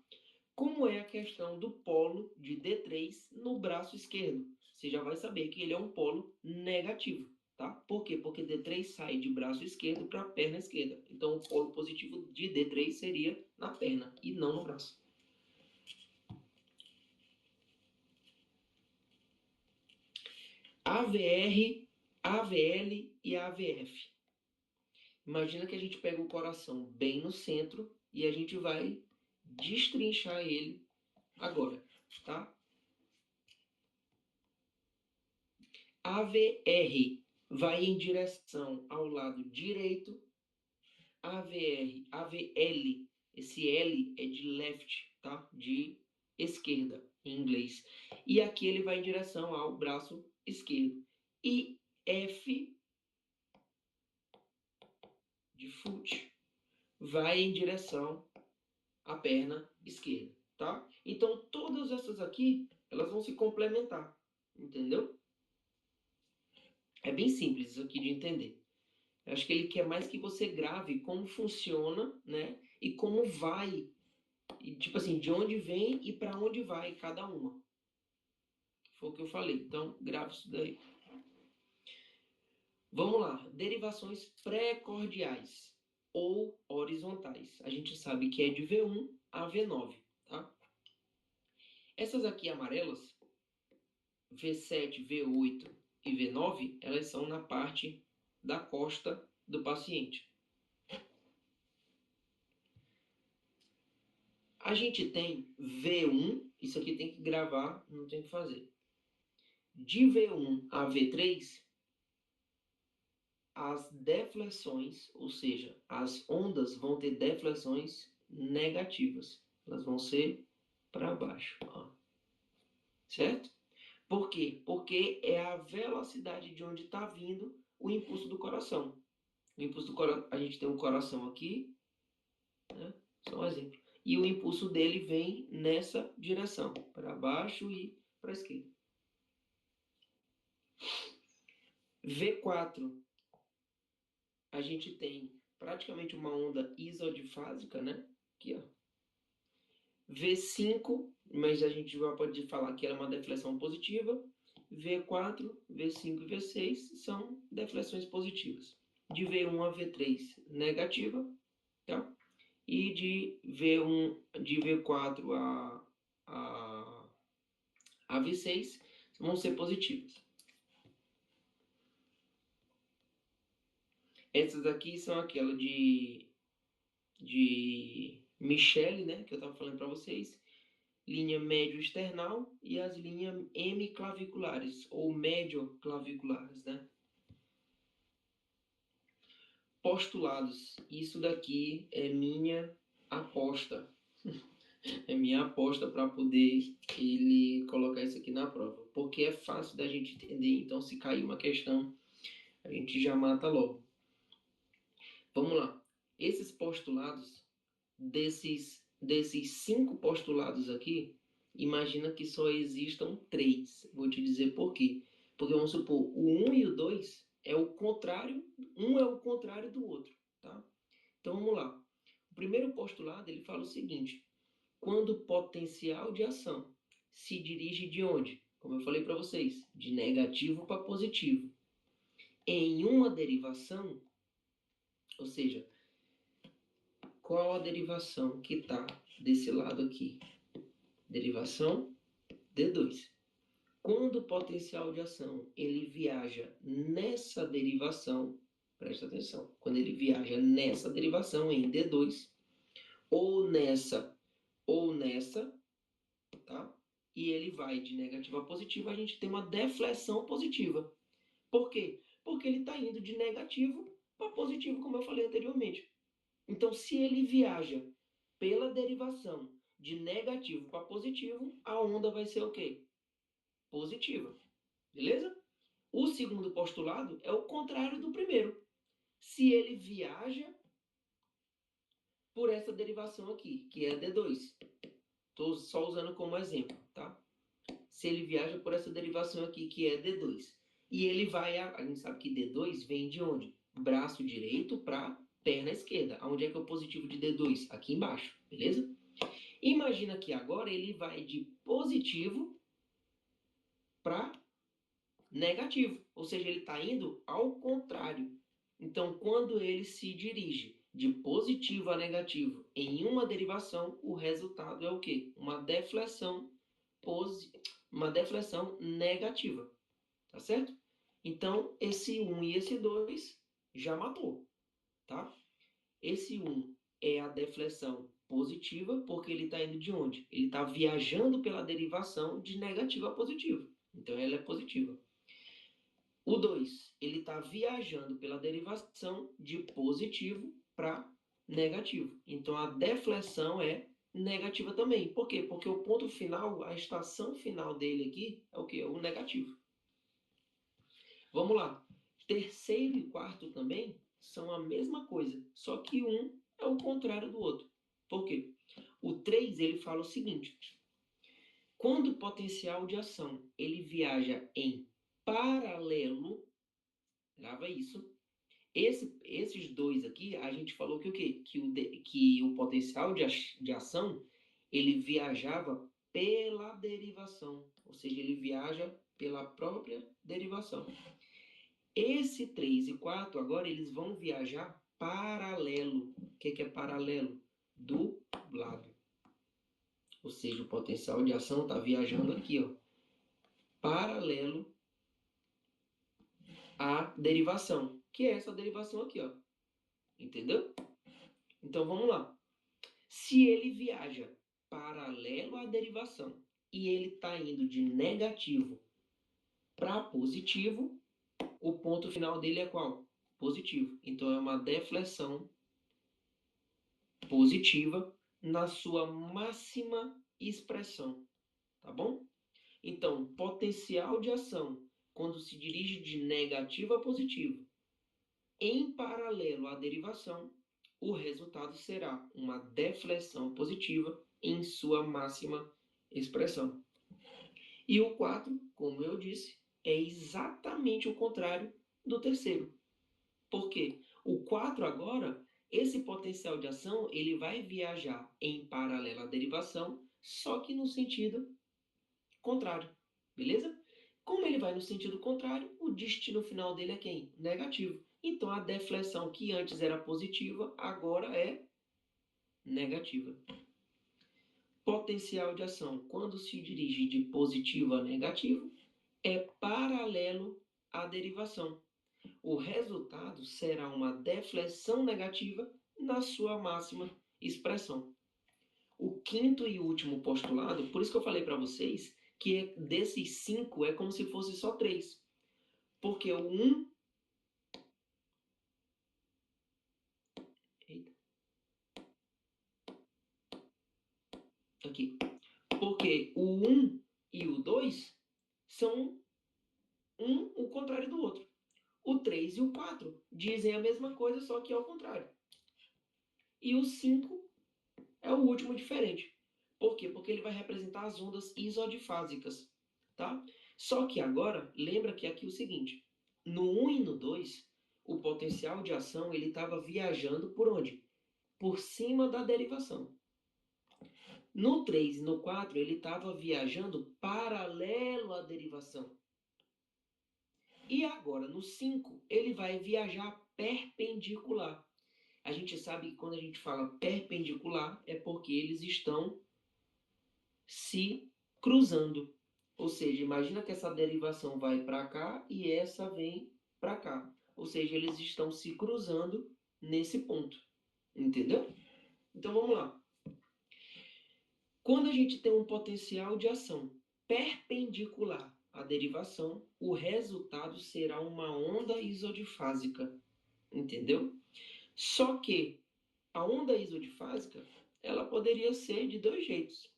como é a questão do polo de D3 no braço esquerdo, você já vai saber que ele é um polo negativo. Tá? Por quê? Porque D3 sai de braço esquerdo para a perna esquerda. Então, o polo positivo de D3 seria na perna e não no braço. AVR, AVL e AVF. Imagina que a gente pega o coração bem no centro e a gente vai destrinchar ele agora, tá? AVR vai em direção ao lado direito. AVL, esse L é de left, tá? De esquerda, em inglês. E aqui ele vai em direção ao braço esquerdo. E F de foot vai em direção à perna esquerda, tá? Então, todas essas aqui, elas vão se complementar, entendeu? É bem simples isso aqui de entender. Eu acho que ele quer mais que você grave como funciona, né? E como vai, e, tipo assim, de onde vem e para onde vai cada uma. Foi o que eu falei. Então, grave isso daí. Vamos lá. Derivações pré-cordiais ou horizontais. A gente sabe que é de V1 a V9, tá? Essas aqui amarelas, V7, V8 e V9, elas são na parte da costa do paciente. A gente tem V1, isso aqui tem que gravar, não tem o que fazer. De V1 a V3, as deflexões, ou seja, as ondas vão ter deflexões negativas. Elas vão ser para baixo, ó. Certo? Por quê? Porque é a velocidade de onde está vindo o impulso do coração. O impulso do coração, a gente tem um coração aqui, né? Só um exemplo. E o impulso dele vem nessa direção, para baixo e para a esquerda. V4, a gente tem praticamente uma onda isodifásica, né? Aqui, ó. V5, mas a gente já pode falar que ela é uma deflexão positiva. V4, V5 e V6 são deflexões positivas. De V1 a V3, negativa, tá? E de V4 a V6 vão ser positivas. Essas aqui são aquela de Michele, né, que eu estava falando para vocês, linha médio-esternal e as linhas hemiclaviculares ou médio-claviculares, né? Postulados. Isso daqui é minha aposta. É minha aposta para poder ele colocar isso aqui na prova, porque é fácil da gente entender. Então, se cair uma questão, a gente já mata logo. Vamos lá. Esses postulados, desses 5 postulados aqui, imagina que só existam 3. Vou te dizer por quê. Porque vamos supor, o 1 e o 2 é o contrário, um é o contrário do outro, tá? Então vamos lá. O primeiro postulado, ele fala o seguinte: quando o potencial de ação se dirige de onde? Como eu falei para vocês, de negativo para positivo. Em uma derivação, ou seja, qual a derivação que está desse lado aqui? Derivação D2. Quando o potencial de ação ele viaja nessa derivação, presta atenção, quando ele viaja nessa derivação em D2, ou nessa, tá? E ele vai de negativo a positivo, a gente tem uma deflexão positiva. Por quê? Porque ele está indo de negativo para positivo, como eu falei anteriormente. Então, se ele viaja pela derivação de negativo para positivo, a onda vai ser o quê? Positiva. Beleza? O segundo postulado é o contrário do primeiro. Se ele viaja por essa derivação aqui, que é D2. Estou só usando como exemplo, tá? Se ele viaja por essa derivação aqui, que é D2, e ele vai, a gente sabe que D2 vem de onde? Braço direito para perna esquerda. Onde é que é o positivo de D2? Aqui embaixo, beleza? Imagina que agora ele vai de positivo para negativo, ou seja, ele está indo ao contrário. Então, quando ele se dirige de positivo a negativo em uma derivação, o resultado é o quê? Uma deflexão negativa, tá certo? Então, esse 1 e esse 2 já matou, tá? Esse 1 é a deflexão positiva, porque ele está indo de onde? Ele está viajando pela derivação de negativo a positivo. Então, ela é positiva. O 2, ele está viajando pela derivação de positivo para negativo. Então, a deflexão é negativa também. Por quê? Porque o ponto final, a estação final dele aqui é o quê? O negativo. Vamos lá. Terceiro e quarto também são a mesma coisa, só que um é o contrário do outro. Por quê? O 3, ele fala o seguinte: quando o potencial de ação ele viaja em paralelo, grava isso. Esses dois aqui, a gente falou que o quê? Que o potencial de ação, ele viajava pela derivação, ou seja, ele viaja pela própria derivação. Esse 3 e 4, agora eles vão viajar paralelo. O que é paralelo? Dublado. Ou seja, o potencial de ação está viajando aqui, ó, paralelo à derivação, que é essa derivação aqui, ó. Entendeu? Então vamos lá. Se ele viaja paralelo à derivação e ele está indo de negativo para positivo, o ponto final dele é qual? Positivo. Então é uma deflexão positiva na sua máxima expressão, tá bom? Então, potencial de ação quando se dirige de negativo a positivo em paralelo à derivação, o resultado será uma deflexão positiva em sua máxima expressão. E o 4, como eu disse, é exatamente o contrário do terceiro. Por quê? O 4 agora, esse potencial de ação, ele vai viajar em paralelo à derivação, só que no sentido contrário, beleza? Como ele vai no sentido contrário, o destino final dele é quem? Negativo. Então a deflexão que antes era positiva, agora é negativa. Potencial de ação, quando se dirige de positivo a negativo, é paralelo à derivação. O resultado será uma deflexão negativa na sua máxima expressão. O quinto e último postulado, por isso que eu falei para vocês que desses 5 é como se fosse só 3. Porque o 1... Aqui. Porque o 1 e o 2 são o contrário do outro. O 3 e o 4 dizem a mesma coisa, só que ao contrário. E o 5 é o último diferente. Por quê? Porque ele vai representar as ondas isodifásicas, tá? Só que agora, lembra que aqui é o seguinte, no 1 e no 2, o potencial de ação ele estava viajando por onde? Por cima da derivação. No 3 e no 4, ele estava viajando paralelo à derivação. E agora, no 5, ele vai viajar perpendicular. A gente sabe que quando a gente fala perpendicular, é porque eles estão se cruzando. Ou seja, imagina que essa derivação vai para cá e essa vem para cá. Ou seja, eles estão se cruzando nesse ponto. Entendeu? Então vamos lá. Quando a gente tem um potencial de ação perpendicular à derivação, o resultado será uma onda isodifásica. Entendeu? Só que a onda isodifásica, ela poderia ser de dois jeitos.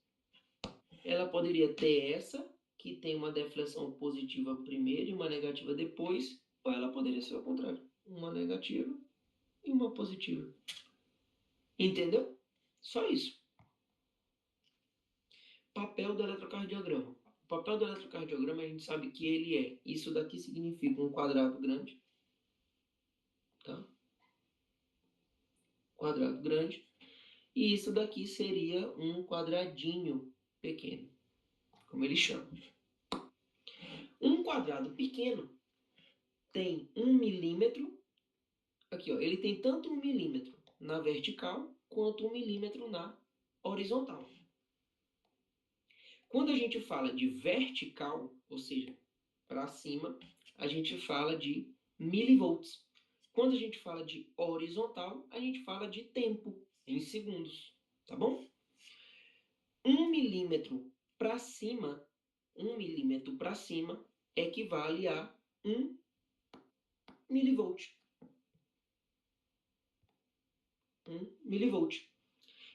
Ela poderia ter essa, que tem uma deflexão positiva primeiro e uma negativa depois, ou ela poderia ser ao contrário, uma negativa e uma positiva. Entendeu? Só isso. Papel do eletrocardiograma. O papel do eletrocardiograma, a gente sabe que ele é, isso daqui significa um quadrado grande, tá? Quadrado grande. E isso daqui seria um quadradinho pequeno, como ele chama. Um quadrado pequeno tem 1 milímetro, aqui ó, ele tem tanto 1 milímetro na vertical quanto 1 milímetro na horizontal. Quando a gente fala de vertical, ou seja, para cima, a gente fala de milivolts. Quando a gente fala de horizontal, a gente fala de tempo, em segundos, tá bom? 1 milímetro para cima, 1 milímetro para cima, equivale a 1 milivolt. 1 milivolt.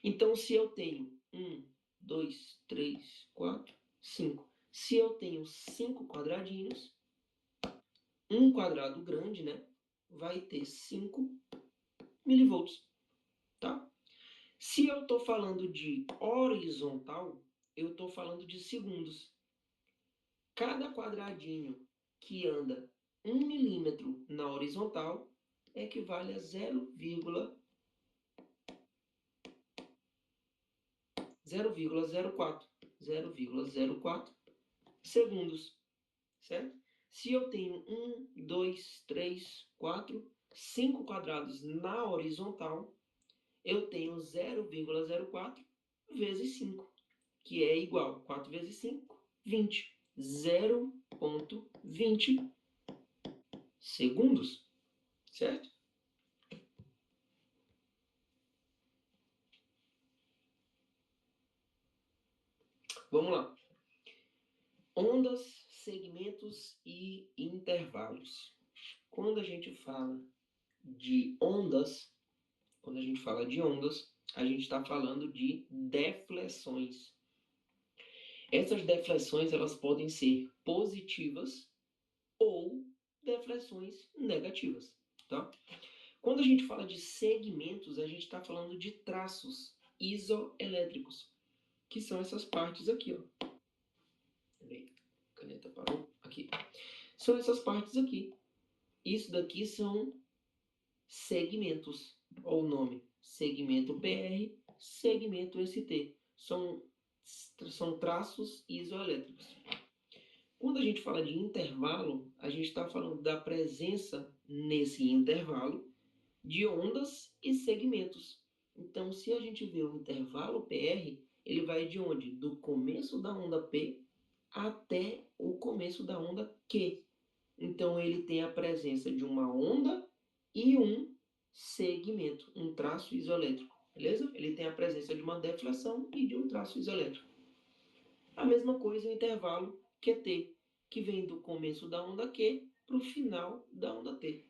Então, se eu tenho 1, 2, 3, 4, 5. Se eu tenho 5 quadradinhos, um quadrado grande, né, vai ter 5 milivolts, tá? Se eu estou falando de horizontal, eu estou falando de segundos. Cada quadradinho que anda 1 milímetro na horizontal equivale a 0,04 segundos, certo? Se eu tenho 1, 2, 3, 4, 5 quadrados na horizontal, eu tenho 0,04 vezes 5, que é igual a 4 vezes 5, 20. 0,20 segundos, certo? Vamos lá. Ondas, segmentos e intervalos. Quando a gente fala de ondas, a gente está falando de deflexões. Essas deflexões elas podem ser positivas ou deflexões negativas, tá? Quando a gente fala de segmentos, a gente está falando de traços isoelétricos, que são essas partes aqui, ó. Peraí, a caneta parou. Aqui. São essas partes aqui. Isso daqui são segmentos, ou o nome, segmento PR, segmento ST. São traços isoelétricos. Quando a gente fala de intervalo, a gente está falando da presença nesse intervalo de ondas e segmentos. Então, se a gente vê o intervalo PR, ele vai de onde? Do começo da onda P até o começo da onda Q. Então, ele tem a presença de uma onda e um segmento, um traço isoelétrico, beleza? Ele tem a presença de uma deflexão e de um traço isoelétrico. A mesma coisa o intervalo QT, que vem do começo da onda Q para o final da onda T.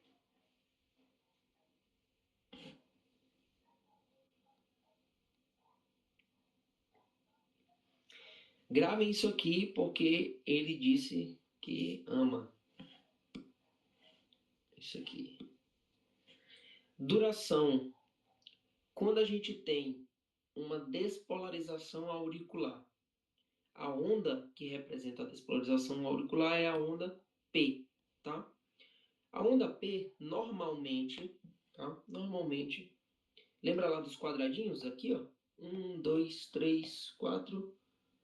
Gravem isso aqui porque ele disse que ama. Isso aqui. Duração. Quando a gente tem uma despolarização auricular. A onda que representa a despolarização auricular é a onda P, tá? A onda P, normalmente, tá? Normalmente, lembra lá dos quadradinhos aqui, ó? 1, 2, 3, 4,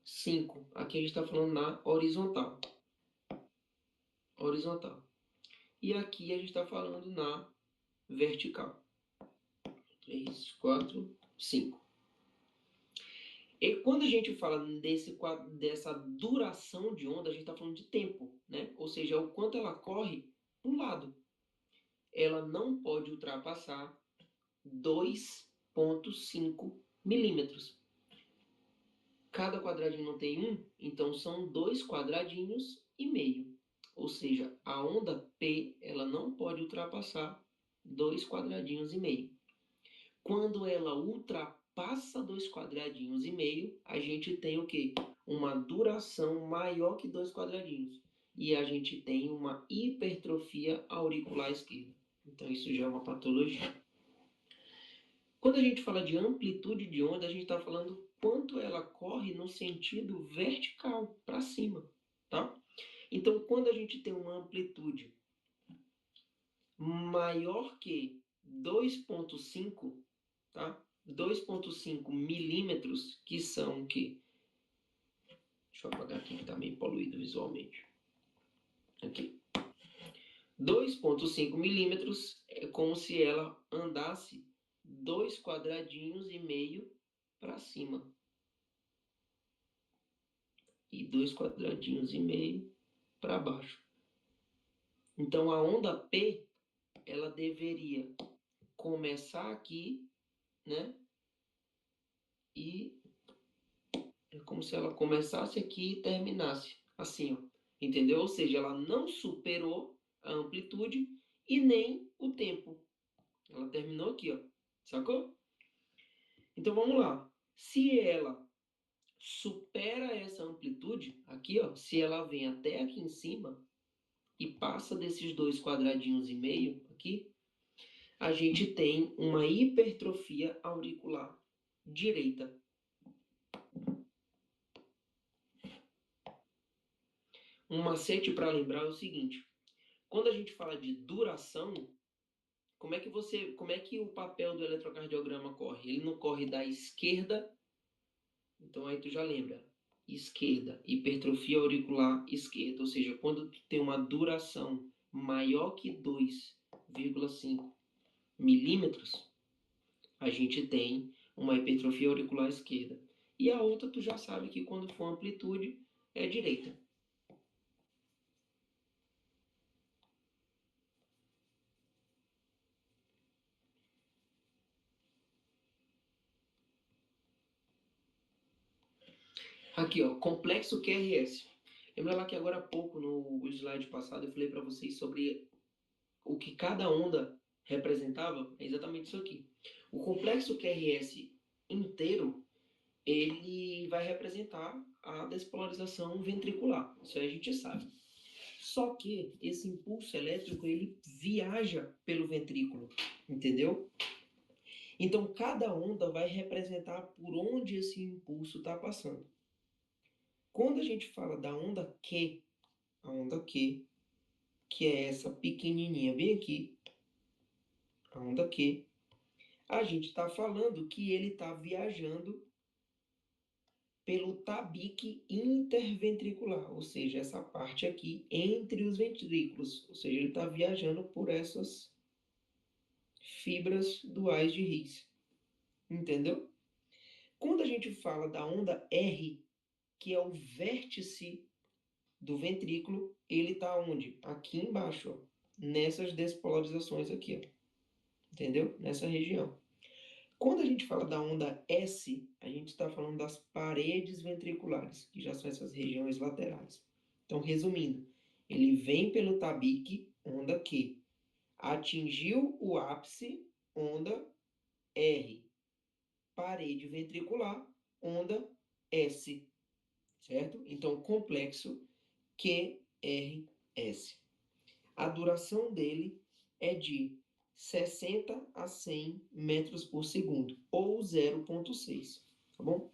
5. Aqui a gente está falando na horizontal. Horizontal. E aqui a gente está falando na vertical. 3, 4, 5. E quando a gente fala dessa duração de onda, a gente está falando de tempo, né? Ou seja, o quanto ela corre para um lado. Ela não pode ultrapassar 2,5 milímetros. Cada quadradinho não tem um, então são 2 quadradinhos e meio. Ou seja, a onda P ela não pode ultrapassar 2 quadradinhos e meio. Quando ela ultrapassa 2 quadradinhos e meio, a gente tem o quê? Uma duração maior que 2 quadradinhos. E a gente tem uma hipertrofia auricular esquerda. Então isso já é uma patologia. Quando a gente fala de amplitude de onda, a gente está falando quanto ela corre no sentido vertical, para cima, tá? Então, quando a gente tem uma amplitude maior que 2,5, tá? 2,5 milímetros, que são o quê? Deixa eu apagar aqui que está meio poluído visualmente. Aqui. 2,5 milímetros é como se ela andasse 2 quadradinhos e meio para cima. E 2 quadradinhos e meio para baixo. Então, a onda P, ela deveria começar aqui, né? E é como se ela começasse aqui e terminasse assim, ó. Entendeu? Ou seja, ela não superou a amplitude e nem o tempo. Ela terminou aqui, ó. Sacou? Então, vamos lá. Se ela supera essa amplitude, aqui, ó, se ela vem até aqui em cima e passa desses 2 quadradinhos e meio aqui, a gente tem uma hipertrofia auricular direita. Um macete para lembrar é o seguinte: quando a gente fala de duração, como é que o papel do eletrocardiograma corre? Ele não corre da esquerda, então aí tu já lembra. Esquerda, hipertrofia auricular esquerda, ou seja, quando tu tem uma duração maior que 2,5 milímetros, a gente tem uma hipertrofia auricular esquerda. E a outra, tu já sabe que quando for amplitude, é direita. Aqui, ó, complexo QRS. Lembra lá que agora há pouco, no slide passado, eu falei para vocês sobre o que cada onda representava? É exatamente isso aqui. O complexo QRS inteiro, ele vai representar a despolarização ventricular. Isso aí a gente sabe. Só que esse impulso elétrico, ele viaja pelo ventrículo, entendeu? Então, cada onda vai representar por onde esse impulso está passando. Quando a gente fala da onda Q, a onda Q, que é essa pequenininha bem aqui, a onda Q, a gente está falando que ele está viajando pelo tabique interventricular, ou seja, essa parte aqui entre os ventrículos, ou seja, ele está viajando por essas fibras duais de Higgs, entendeu? Quando a gente fala da onda R, que é o vértice do ventrículo, ele está onde? Aqui embaixo, ó, nessas despolarizações aqui, ó, entendeu? Nessa região. Quando a gente fala da onda S, a gente está falando das paredes ventriculares, que já são essas regiões laterais. Então, resumindo, ele vem pelo tabique, onda Q, atingiu o ápice, onda R, parede ventricular, onda S, certo? Então, complexo QRS. A duração dele é de 60 a 100 metros por segundo, ou 0,6, tá bom?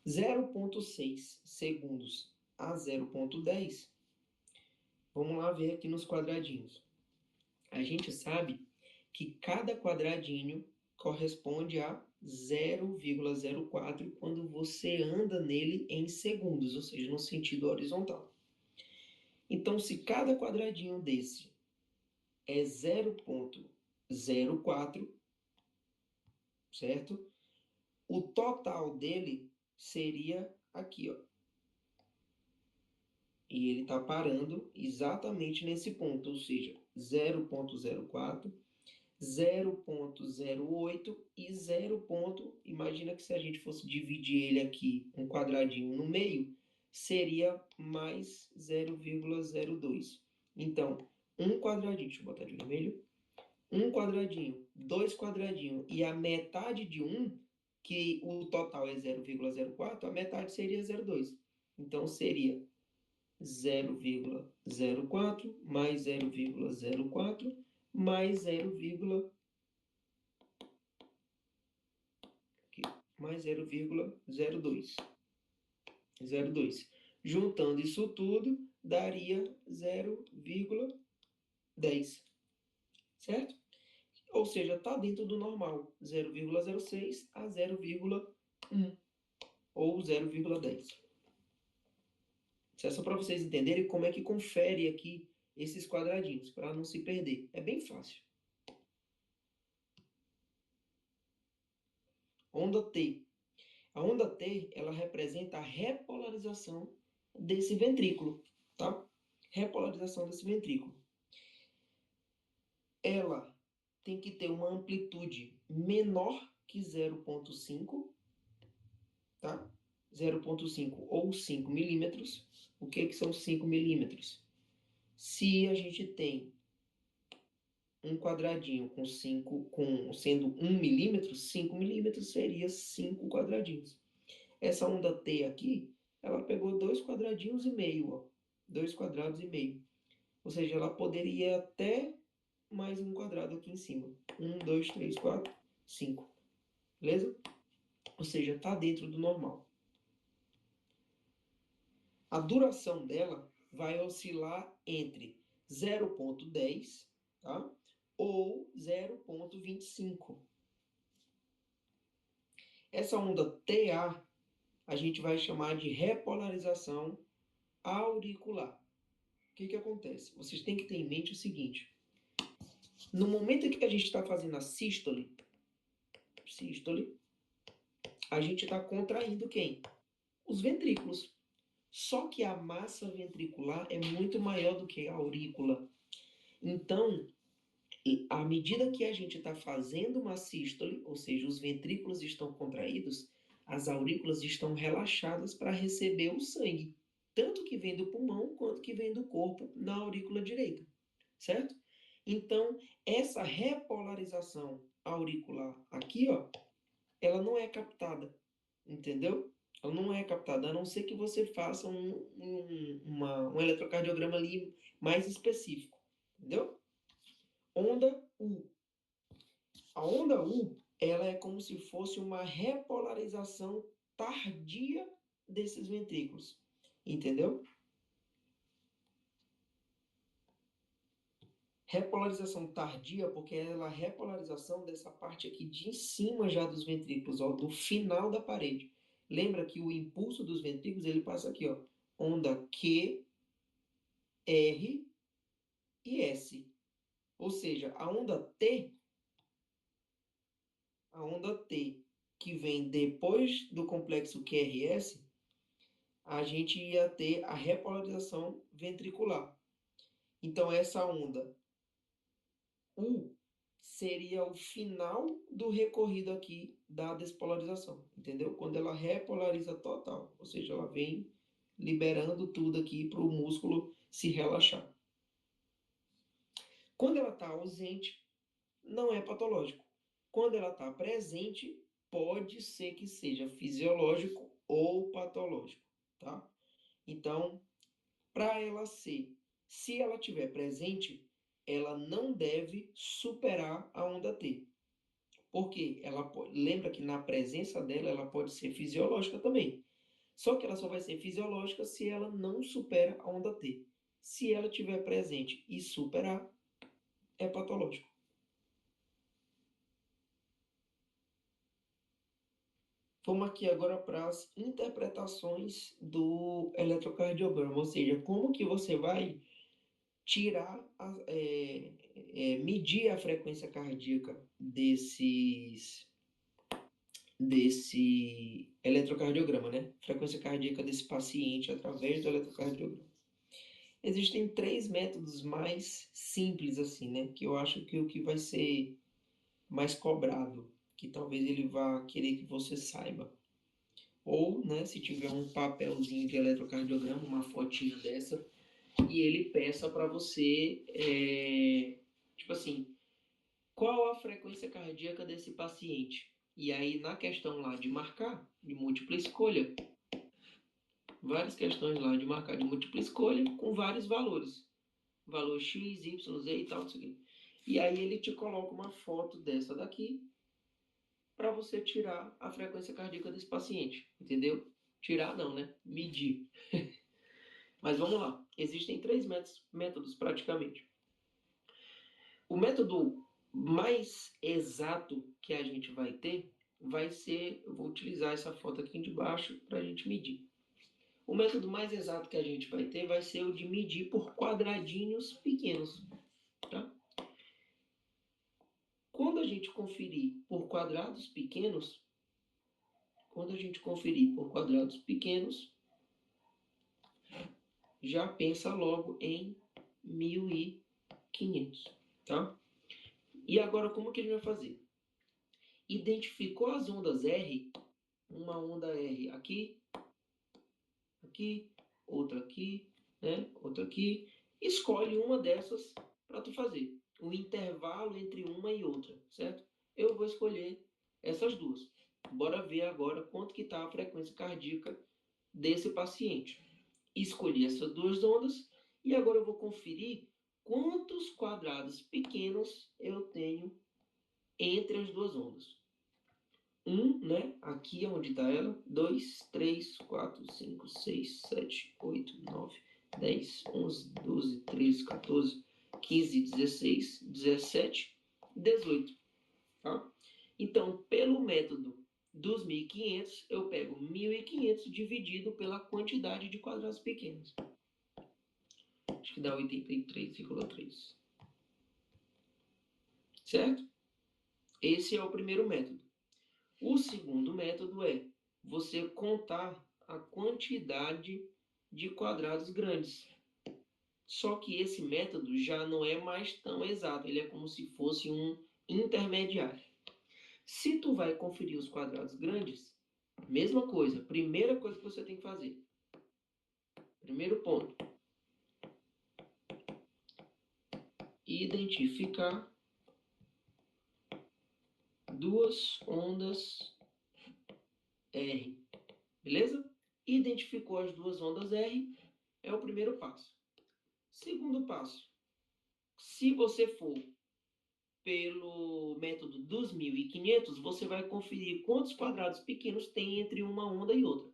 0,6 segundos a 0,10. Vamos lá ver aqui nos quadradinhos. A gente sabe que cada quadradinho corresponde a 0,04 quando você anda nele em segundos, ou seja, no sentido horizontal. Então, se cada quadradinho desse é 0,04, certo? O total dele seria aqui, ó. E ele está parando exatamente nesse ponto, ou seja, 0,04, 0,08 e 0. Imagina que se a gente fosse dividir ele aqui, um quadradinho no meio, seria mais 0,02. Então, um quadradinho, deixa eu botar de vermelho, um quadradinho, dois quadradinhos e a metade de um, que o total é 0,04, a metade seria 0,2. Então, seria 0,04 mais 0,04 mais 0,02. 0,2. Juntando isso tudo, daria 0,10. Certo? Ou seja, está dentro do normal. 0,06 a 0,1 ou 0,10. Isso é só para vocês entenderem como é que confere aqui esses quadradinhos, para não se perder. É bem fácil. Onda T. A onda T, ela representa a repolarização desse ventrículo, tá? Repolarização desse ventrículo. Ela tem que ter uma amplitude menor que 0,5, tá? 0,5 ou 5 milímetros. O que são 5 milímetros? Se a gente tem um quadradinho sendo 1 milímetro, 5 milímetros seria 5 quadradinhos. Essa onda T aqui, ela pegou 2 quadradinhos e meio, ó. 2 quadrados e meio. Ou seja, ela poderia até mais um quadrado aqui em cima. 1, 2, 3, 4, 5. Beleza? Ou seja, está dentro do normal. A duração dela vai oscilar entre 0,10, tá? Ou 0,25. Essa onda TA a gente vai chamar de repolarização auricular. O que acontece? Vocês têm que ter em mente o seguinte. No momento em que a gente está fazendo a sístole, a gente está contraindo quem? Os ventrículos. Só que a massa ventricular é muito maior do que a aurícula. Então, à medida que a gente está fazendo uma sístole, ou seja, os ventrículos estão contraídos, as aurículas estão relaxadas para receber o sangue, tanto que vem do pulmão quanto que vem do corpo na aurícula direita, certo? Então, essa repolarização auricular aqui, ó, ela não é captada, entendeu? Ela não é captada, a não ser que você faça um eletrocardiograma ali mais específico, entendeu? Onda U. A onda U, ela é como se fosse uma repolarização tardia desses ventrículos, entendeu? Repolarização tardia, porque ela é a repolarização dessa parte aqui de cima já dos ventrículos, ó, do final da parede. Lembra que o impulso dos ventrículos, ele passa aqui, ó, onda Q, R e S. Ou seja, a onda T que vem depois do complexo QRS, a gente ia ter a repolarização ventricular. Então, essa onda U seria o final do recorrido aqui da despolarização, entendeu? Quando ela repolariza total, ou seja, ela vem liberando tudo aqui para o músculo se relaxar. Quando ela está ausente, não é patológico. Quando ela está presente, pode ser que seja fisiológico ou patológico, tá? Então, para ela ser, se ela estiver presente, ela não deve superar a onda T. Porque lembra que na presença dela, ela pode ser fisiológica também. Só que ela só vai ser fisiológica se ela não supera a onda T. Se ela estiver presente e superar, é patológico. Vamos aqui agora para as interpretações do eletrocardiograma, ou seja, como que você vai medir a frequência cardíaca desse eletrocardiograma, né? Frequência cardíaca desse paciente através do eletrocardiograma. Existem 3 métodos mais simples assim, né? Que eu acho que o que vai ser mais cobrado, que talvez ele vá querer que você saiba. Ou, né, se tiver um papelzinho de eletrocardiograma, uma fotinha dessa, e ele peça para você, tipo assim, qual a frequência cardíaca desse paciente? E aí, na questão lá de marcar, de múltipla escolha, várias questões lá de marcar de múltipla escolha com vários valores. Valor X, Y, Z e tal, não sei o quê. E aí ele te coloca uma foto dessa daqui para você tirar a frequência cardíaca desse paciente, entendeu? Tirar não, né? Medir. Mas vamos lá. Existem 3 métodos praticamente. O método mais exato que a gente vai ter vai ser, eu vou utilizar essa foto aqui de baixo para a gente medir. O método mais exato que a gente vai ter vai ser o de medir por quadradinhos pequenos, tá? Quando a gente conferir por quadrados pequenos, já pensa logo em 1500, tá? E agora como que a gente vai fazer? Identificou as ondas R, uma onda R aqui, aqui, outra aqui, né? Outra aqui. Escolhe uma dessas para tu fazer. O intervalo entre uma e outra, certo? Eu vou escolher essas duas. Bora ver agora quanto que está a frequência cardíaca desse paciente. Escolhi essas duas ondas e agora eu vou conferir quantos quadrados pequenos eu tenho entre as duas ondas. 1, né? Aqui é onde está ela. 2, 3, 4, 5, 6, 7, 8, 9, 10, 11, 12, 13, 14, 15, 16, 17, 18. Tá? Então, pelo método dos 1500, eu pego 1500 dividido pela quantidade de quadrados pequenos. Acho que dá 83,3. Certo? Esse é o primeiro método. O segundo método é você contar a quantidade de quadrados grandes. Só que esse método já não é mais tão exato, ele é como se fosse um intermediário. Se tu vai conferir os quadrados grandes, mesma coisa, primeira coisa que você tem que fazer. Primeiro ponto. Identificar duas ondas R. Beleza? Identificou as duas ondas R, é o primeiro passo. Segundo passo, se você for pelo método dos 1500, você vai conferir quantos quadrados pequenos tem entre uma onda e outra.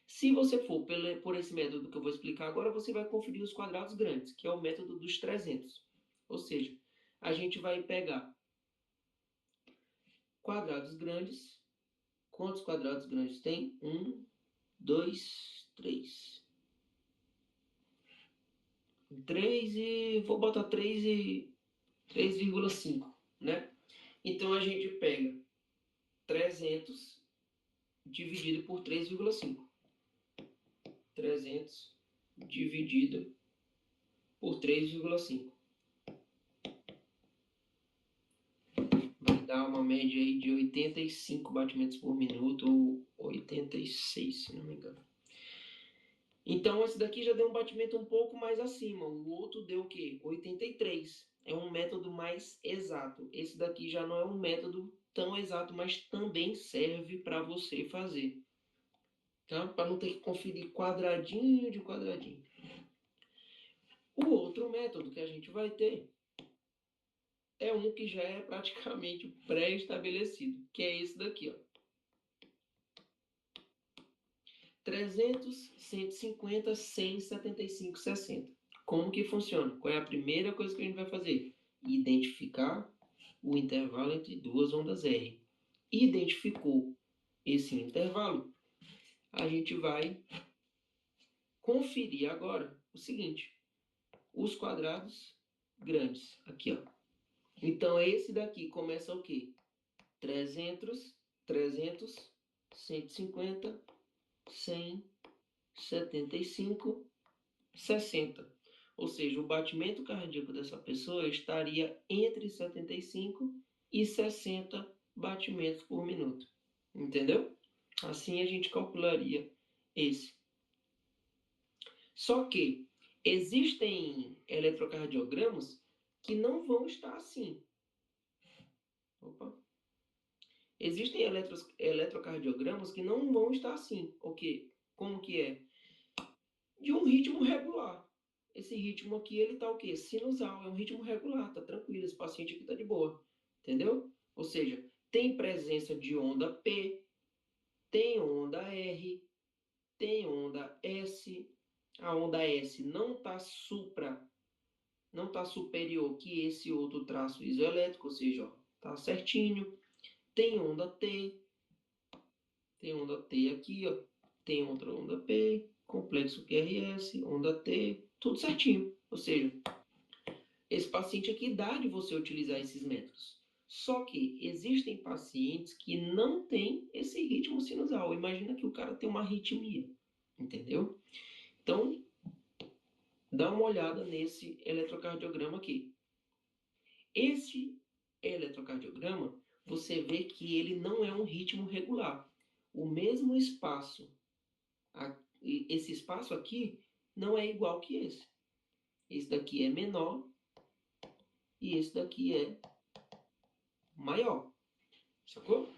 Se você for por esse método que eu vou explicar agora, você vai conferir os quadrados grandes, que é o método dos 300. Ou seja, a gente vai pegar quadrados grandes. Quantos quadrados grandes tem? 1, 2, 3. 3 e... vou botar 3,5, né? Então a gente pega 300 dividido por 3,5. 300 dividido por 3,5. Vai dar uma média aí de 85 batimentos por minuto, ou 86, se não me engano. Então, esse daqui já deu um batimento um pouco mais acima. O outro deu o quê? 83. É um método mais exato. Esse daqui já não é um método tão exato, mas também serve para você fazer. Tá? Para não ter que conferir quadradinho de quadradinho. O outro método que a gente vai ter é um que já é praticamente pré-estabelecido, que é esse daqui, ó. 300, 150, 100, 75, 60. Como que funciona? Qual é a primeira coisa que a gente vai fazer? Identificar o intervalo entre duas ondas R. Identificou esse intervalo, a gente vai conferir agora o seguinte: os quadrados grandes, aqui, ó. Então, esse daqui começa o quê? 300, 300, 150, 100, 75, 60. Ou seja, o batimento cardíaco dessa pessoa estaria entre 75 e 60 batimentos por minuto. Entendeu? Assim a gente calcularia esse. Só que existem eletrocardiogramas que não vão estar assim. Opa. Existem eletrocardiogramas que não vão estar assim. O quê? Como que é? De um ritmo regular. Esse ritmo aqui, ele tá o quê? Sinusal, é um ritmo regular, tá tranquilo, esse paciente aqui tá de boa. Entendeu? Ou seja, tem presença de onda P, tem onda R, tem onda S. A onda S não está superior que esse outro traço isoelétrico, ou seja, está certinho. Tem onda T aqui, ó. Tem outra onda P, complexo QRS, onda T, tudo certinho. Ou seja, esse paciente aqui dá de você utilizar esses métodos. Só que existem pacientes que não têm esse ritmo sinusal. Imagina que o cara tem uma arritmia, entendeu? Então, dá uma olhada nesse eletrocardiograma aqui. Esse eletrocardiograma, você vê que ele não é um ritmo regular. O mesmo espaço, esse espaço aqui, não é igual que esse. Esse daqui é menor e esse daqui é maior. Sacou?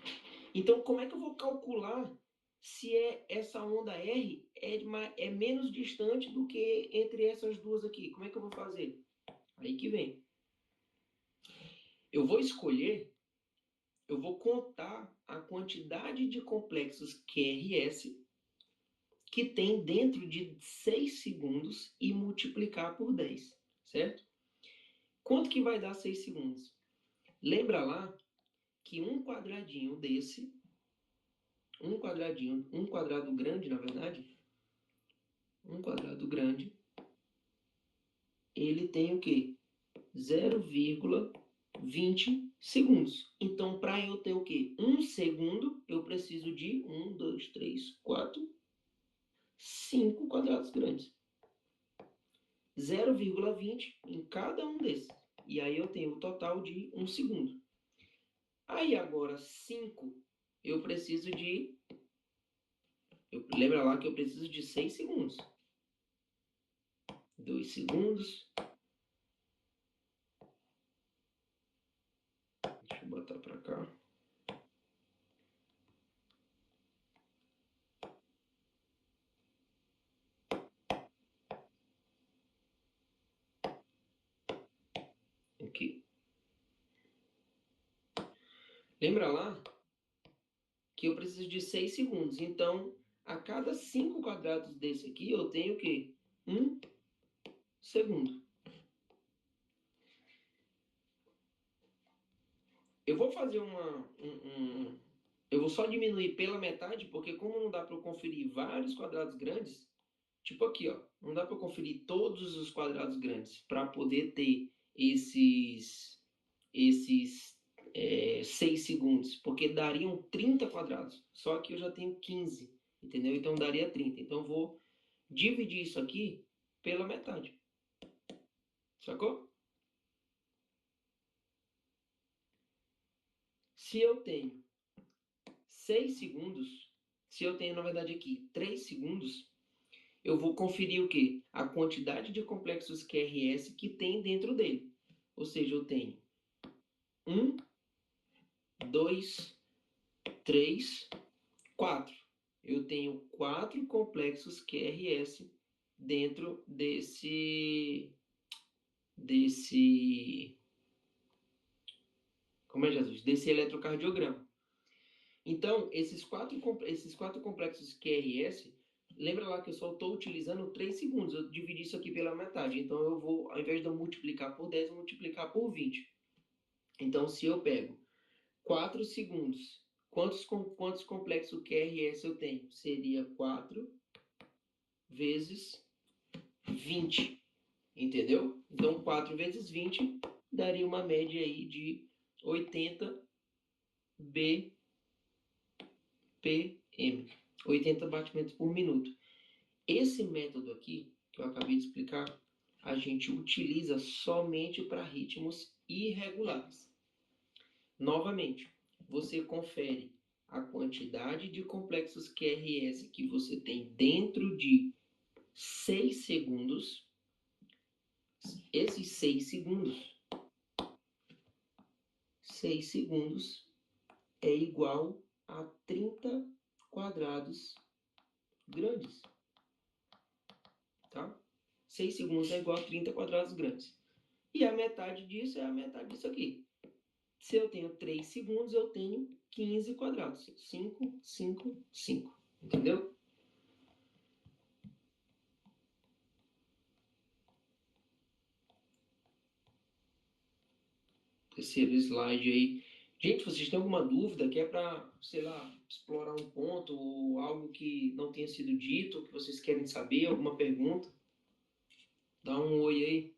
Então, como é que eu vou calcular se essa onda R é menos distante do que entre essas duas aqui? Como é que eu vou fazer? Aí que vem. Eu vou contar a quantidade de complexos QRS que tem dentro de 6 segundos e multiplicar por 10, certo? Quanto que vai dar 6 segundos? Lembra lá que um quadradinho desse, um quadrado grande, na verdade, um quadrado grande, ele tem o quê? 0,20 segundos. Então, para eu ter o quê? 1 segundo, eu preciso de 1, 2, 3, 4, 5 quadrados grandes. 0,20 em cada um desses. E aí eu tenho o total de 1 segundo. Aí agora 5, eu preciso de... lembra lá que eu preciso de 6 segundos. 2 segundos. Deixa eu botar para cá. Aqui. Lembra lá que eu preciso de 6 segundos. Então, a cada 5 quadrados desse aqui, eu tenho o quê? 1 segundo. Eu vou fazer eu vou só diminuir pela metade, porque como não dá para eu conferir vários quadrados grandes, tipo aqui, ó, não dá para conferir todos os quadrados grandes para poder ter esses 6 segundos, porque dariam 30 quadrados. Só que eu já tenho 15, entendeu? Então daria 30. Então eu vou dividir isso aqui pela metade. Sacou? Se eu tenho 6 segundos, se eu tenho, na verdade, aqui 3 segundos, eu vou conferir o quê? A quantidade de complexos QRS que tem dentro dele. Ou seja, eu tenho 1, 2, 3, 4. Eu tenho 4 complexos QRS dentro desse como é, Jesus? Desse eletrocardiograma. Então, esses quatro complexos QRS, lembra lá que eu só estou utilizando 3 segundos. Eu dividi isso aqui pela metade. Então, eu vou, ao invés de eu multiplicar por 10, eu vou multiplicar por 20. Então, se eu pego 4 segundos, quantos complexos QRS eu tenho? Seria 4 vezes 20. Entendeu? Então, 4 vezes 20 daria uma média aí de 80 BPM. 80 batimentos por minuto. Esse método aqui, que eu acabei de explicar, a gente utiliza somente para ritmos irregulares. Novamente, você confere a quantidade de complexos QRS que você tem dentro de 6 segundos. Esses 6 segundos é igual a 30 quadrados grandes. Tá? 6 segundos é igual a 30 quadrados grandes. E a metade disso é a metade disso aqui. Se eu tenho 3 segundos, eu tenho 15 quadrados. 5, 5, 5. Entendeu? Terceiro slide aí. Gente, vocês têm alguma dúvida que é para, sei lá, explorar um ponto ou algo que não tenha sido dito, que vocês querem saber, alguma pergunta? Dá um oi aí.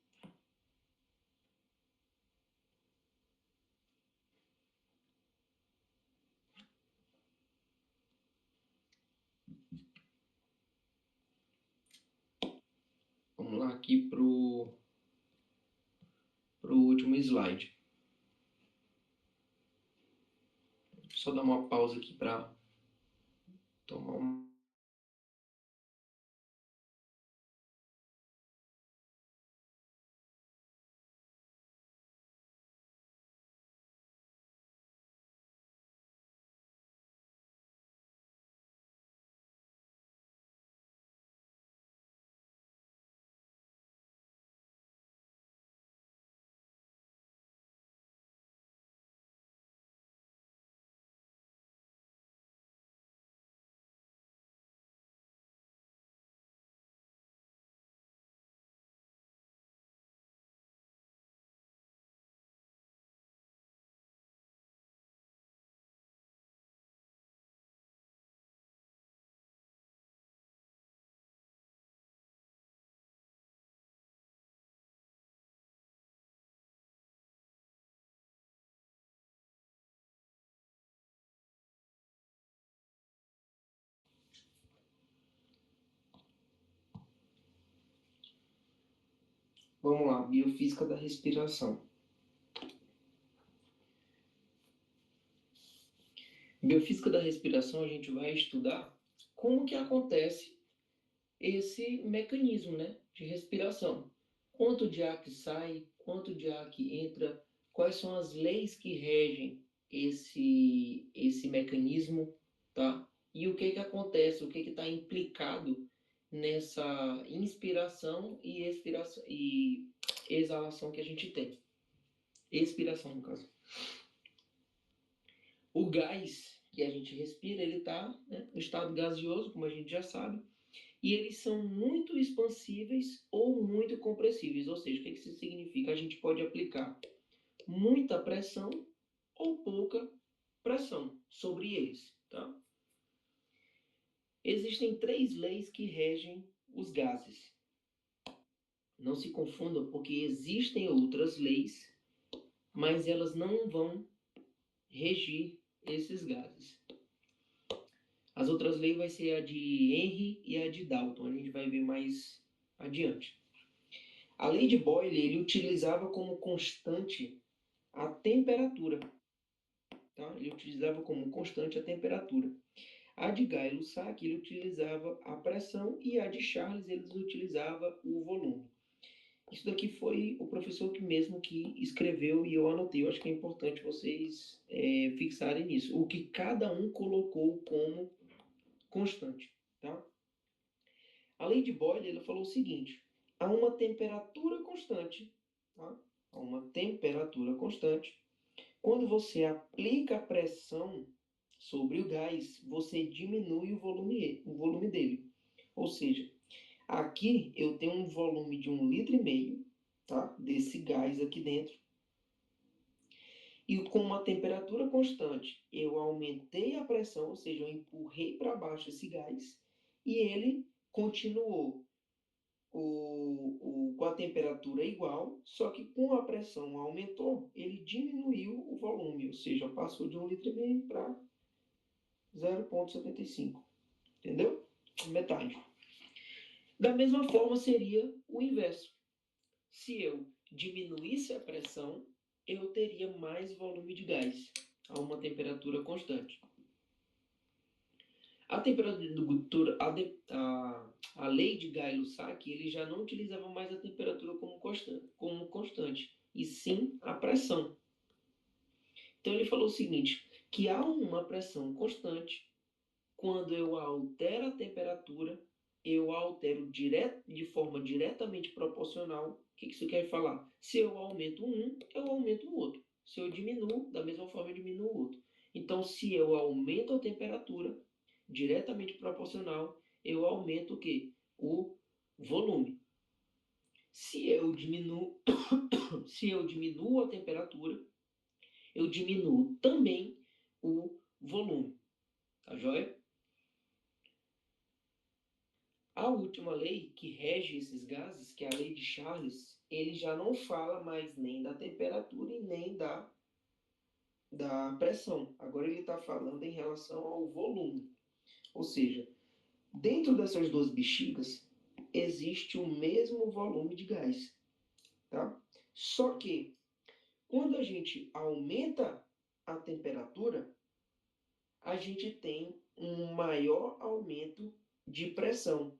Vamos lá aqui pro último slide. Só dar uma pausa aqui para tomar um. Vamos lá, biofísica da respiração. Biofísica da respiração, a gente vai estudar como que acontece esse mecanismo, né, de respiração. Quanto de ar que sai, quanto de ar que entra, quais são as leis que regem esse mecanismo, tá? E o que acontece, o que está implicado nessa inspiração e expiração e exalação que a gente tem. Expiração, no caso. O gás que a gente respira, ele está, né, no estado gaseoso, como a gente já sabe, e eles são muito expansíveis ou muito compressíveis. Ou seja, o que isso significa? A gente pode aplicar muita pressão ou pouca pressão sobre eles. Tá? Existem 3 leis que regem os gases. Não se confundam, porque existem outras leis, mas elas não vão regir esses gases. As outras leis vai ser a de Henry e a de Dalton. A gente vai ver mais adiante. A lei de Boyle, ele utilizava como constante a temperatura. Tá? Ele utilizava como constante a temperatura. A de Gay-Lussac, ele utilizava a pressão, e a de Charles, ele utilizava o volume. Isso daqui foi o professor que escreveu, e eu anotei. Eu acho que é importante vocês fixarem nisso. O que cada um colocou como constante. Tá? A lei de Boyle, ele falou o seguinte: há uma temperatura constante, tá? Há uma temperatura constante Quando você aplica a pressão sobre o gás, você diminui o volume dele. Ou seja, aqui eu tenho um volume de 1,5 litro, tá? Desse gás aqui dentro. E com uma temperatura constante, eu aumentei a pressão, ou seja, eu empurrei para baixo esse gás, e ele continuou com a temperatura igual, só que com a pressão aumentou, ele diminuiu o volume, ou seja, passou de 1,5 litro para 0,75, entendeu? Metade. Da mesma forma seria o inverso. Se eu diminuísse a pressão, eu teria mais volume de gás a uma temperatura constante. A temperatura, a lei de Gay-Lussac, ele já não utilizava mais a temperatura como constante, e sim a pressão. Então ele falou o seguinte, que há uma pressão constante, quando eu altero a temperatura, eu altero de forma diretamente proporcional. O que isso quer falar? Se eu aumento um, eu aumento o outro. Se eu diminuo, da mesma forma eu diminuo o outro. Então, se eu aumento a temperatura, diretamente proporcional, eu aumento o quê? O volume. Se eu diminuo, se eu diminuo a temperatura, eu diminuo também o volume. Tá joia? A última lei que rege esses gases, que é a lei de Charles, ele já não fala mais nem da temperatura e nem da pressão. Agora ele está falando em relação ao volume. Ou seja, dentro dessas duas bexigas existe o mesmo volume de gás. Tá? Só que quando a gente aumenta a temperatura, a gente tem um maior aumento de pressão.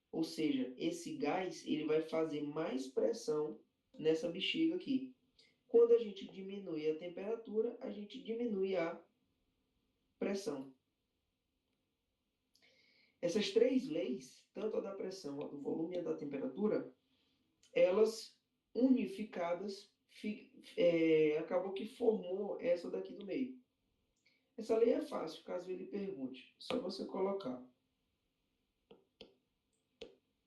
Ou seja, esse gás ele vai fazer mais pressão nessa bexiga aqui. Quando a gente diminui a temperatura, a gente diminui a pressão. Essas três leis, tanto a da pressão, a do volume e a da temperatura, elas unificadas, acabou que formou essa daqui do meio. Essa lei é fácil, caso ele pergunte. Só você colocar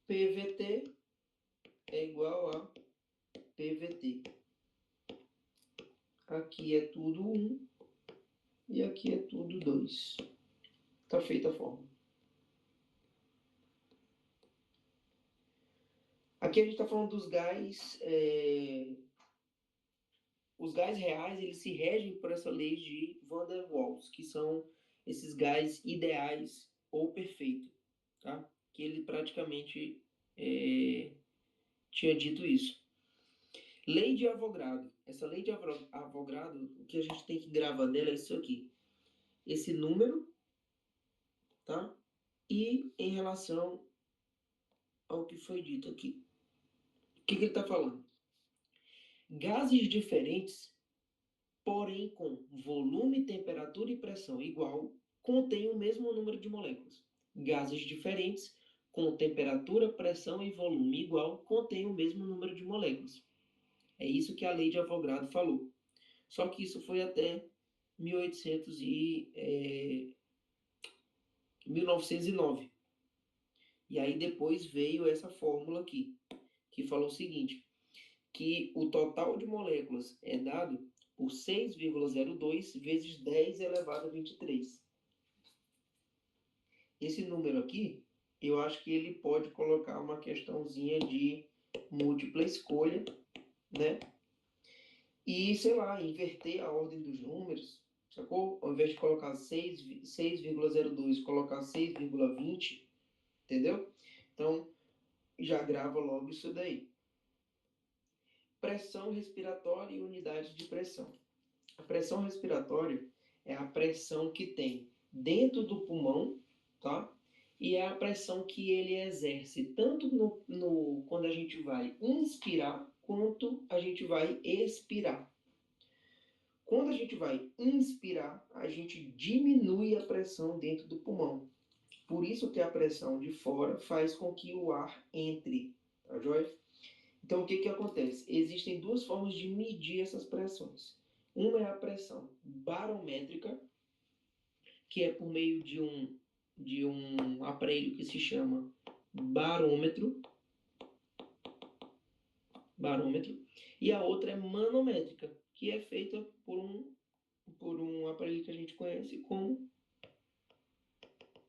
PVT é igual a PVT. Aqui é tudo 1 e aqui é tudo 2. Está feita a fórmula. Aqui a gente está falando dos gás. Os gás reais eles se regem por essa lei de Van der Waals, que são esses gás ideais ou perfeitos. Tá? Que ele praticamente tinha dito isso. Lei de Avogadro. Essa lei de Avogadro, o que a gente tem que gravar nela é isso aqui. Esse número, tá? E em relação ao que foi dito aqui. O que ele está falando? Gases diferentes, porém com volume, temperatura e pressão igual, contêm o mesmo número de moléculas. Gases diferentes, com temperatura, pressão e volume igual, contêm o mesmo número de moléculas. É isso que a lei de Avogadro falou. Só que isso foi até 1909. E aí depois veio essa fórmula aqui, que falou o seguinte, que o total de moléculas é dado por 6,02 vezes 10 elevado a 23. Esse número aqui, eu acho que ele pode colocar uma questãozinha de múltipla escolha, né? E, sei lá, inverter a ordem dos números, sacou? Ao invés de colocar 6,02, colocar 6,20, entendeu? Então, já grava logo isso daí. Pressão respiratória e unidade de pressão. A pressão respiratória é a pressão que tem dentro do pulmão, tá? E é a pressão que ele exerce tanto quando a gente vai inspirar, quanto a gente vai expirar. Quando a gente vai inspirar, a gente diminui a pressão dentro do pulmão. Por isso que a pressão de fora faz com que o ar entre, tá joia? Então, o que acontece? Existem duas formas de medir essas pressões. Uma é a pressão barométrica, que é por meio de um aparelho que se chama barômetro, e a outra é manométrica, que é feita por um aparelho que a gente conhece como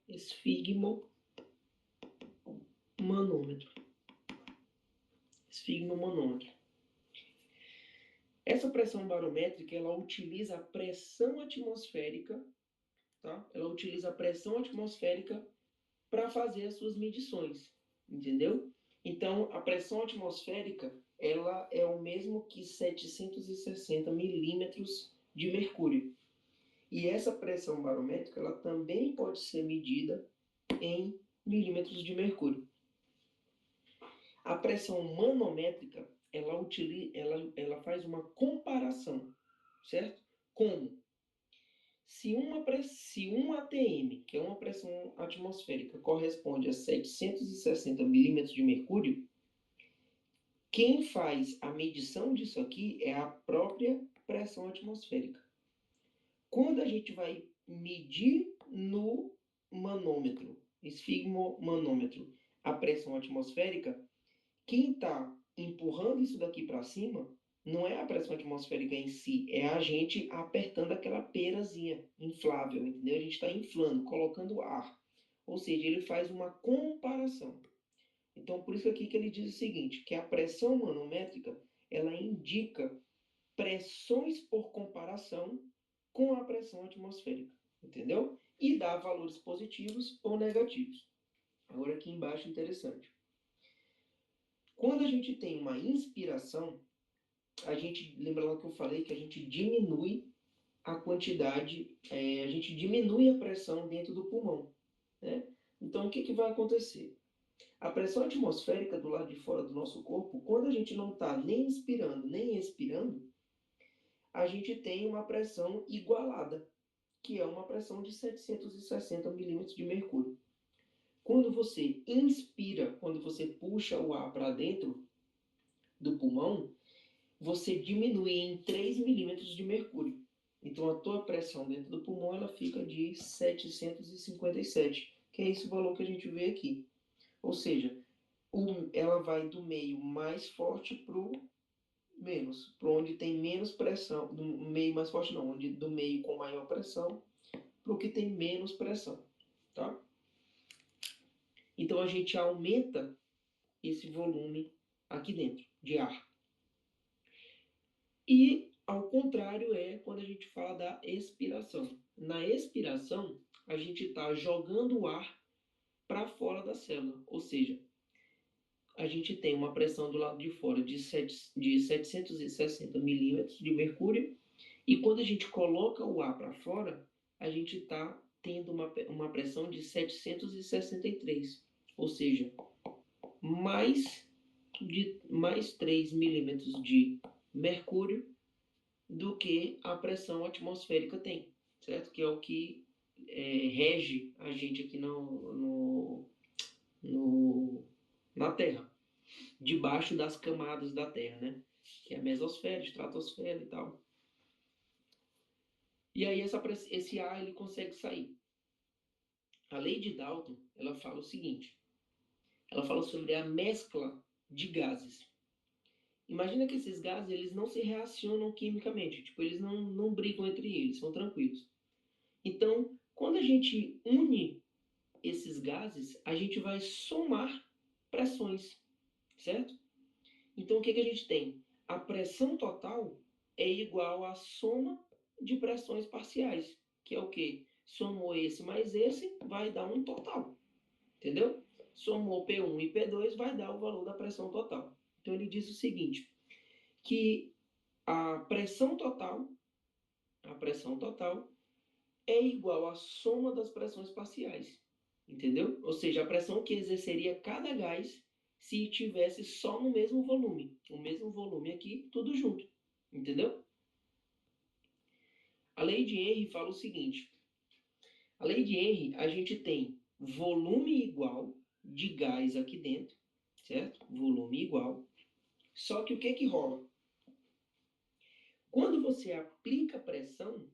esfigmomanômetro. Esfigmomanômetro. Essa pressão barométrica, ela utiliza a pressão atmosférica, tá? Ela utiliza a pressão atmosférica para fazer as suas medições, entendeu? Então, a pressão atmosférica, ela é o mesmo que 760 milímetros de mercúrio. E essa pressão barométrica, ela também pode ser medida em milímetros de mercúrio. A pressão manométrica, ela faz uma comparação, certo? Como? Se um ATM, que é uma pressão atmosférica, corresponde a 760 milímetros de mercúrio, quem faz a medição disso aqui é a própria pressão atmosférica. Quando a gente vai medir no manômetro, esfigmomanômetro, a pressão atmosférica, quem está empurrando isso daqui para cima não é a pressão atmosférica em si, é a gente apertando aquela perazinha inflável, entendeu? A gente está inflando, colocando ar. Ou seja, ele faz uma comparação. Então, por isso aqui que ele diz o seguinte, que a pressão manométrica, ela indica pressões por comparação com a pressão atmosférica, entendeu? E dá valores positivos ou negativos. Agora aqui embaixo, interessante. Quando a gente tem uma inspiração, a gente, lembra lá que eu falei que a gente diminui a quantidade, a gente diminui a pressão dentro do pulmão, né? Então, o que vai acontecer? A pressão atmosférica do lado de fora do nosso corpo, quando a gente não está nem inspirando nem expirando, a gente tem uma pressão igualada, que é uma pressão de 760 milímetros de mercúrio. Quando você inspira, quando você puxa o ar para dentro do pulmão, você diminui em 3 milímetros de mercúrio. Então, a tua pressão dentro do pulmão ela fica de 757, que é esse valor que a gente vê aqui. Ou seja, ela vai do meio mais forte para o menos, para onde tem menos pressão, do meio mais forte não, onde do meio com maior pressão para o que tem menos pressão, tá? Então a gente aumenta esse volume aqui dentro de ar. E ao contrário é quando a gente fala da expiração. Na expiração, a gente está jogando o ar para fora da célula, ou seja, a gente tem uma pressão do lado de fora de 760 milímetros de mercúrio, e quando a gente coloca o ar para fora, a gente está tendo uma pressão de 763, ou seja, mais 3 milímetros de mercúrio do que a pressão atmosférica tem, certo? Que é o que rege a gente aqui na Terra, debaixo das camadas da Terra, né? Que é a mesosfera, estratosfera e tal. E aí esse ar ele consegue sair. A lei de Dalton, ela fala o seguinte, ela fala sobre a mescla de gases. Imagina que esses gases eles não se reacionam quimicamente, tipo, eles não brigam entre eles, são tranquilos. Então, quando a gente une esses gases, a gente vai somar pressões, certo? Então, o que a gente tem? A pressão total é igual à soma de pressões parciais, que é o quê? Somou esse mais esse, vai dar um total, entendeu? Somou P1 e P2, vai dar o valor da pressão total. Então, ele diz o seguinte, que a pressão total é igual à soma das pressões parciais, entendeu? Ou seja, a pressão que exerceria cada gás se tivesse só no mesmo volume. O mesmo volume aqui, tudo junto, entendeu? A lei de Henry fala o seguinte, a lei de Henry, a gente tem volume igual de gás aqui dentro, certo? Volume igual. Só que o que rola? Quando você aplica pressão,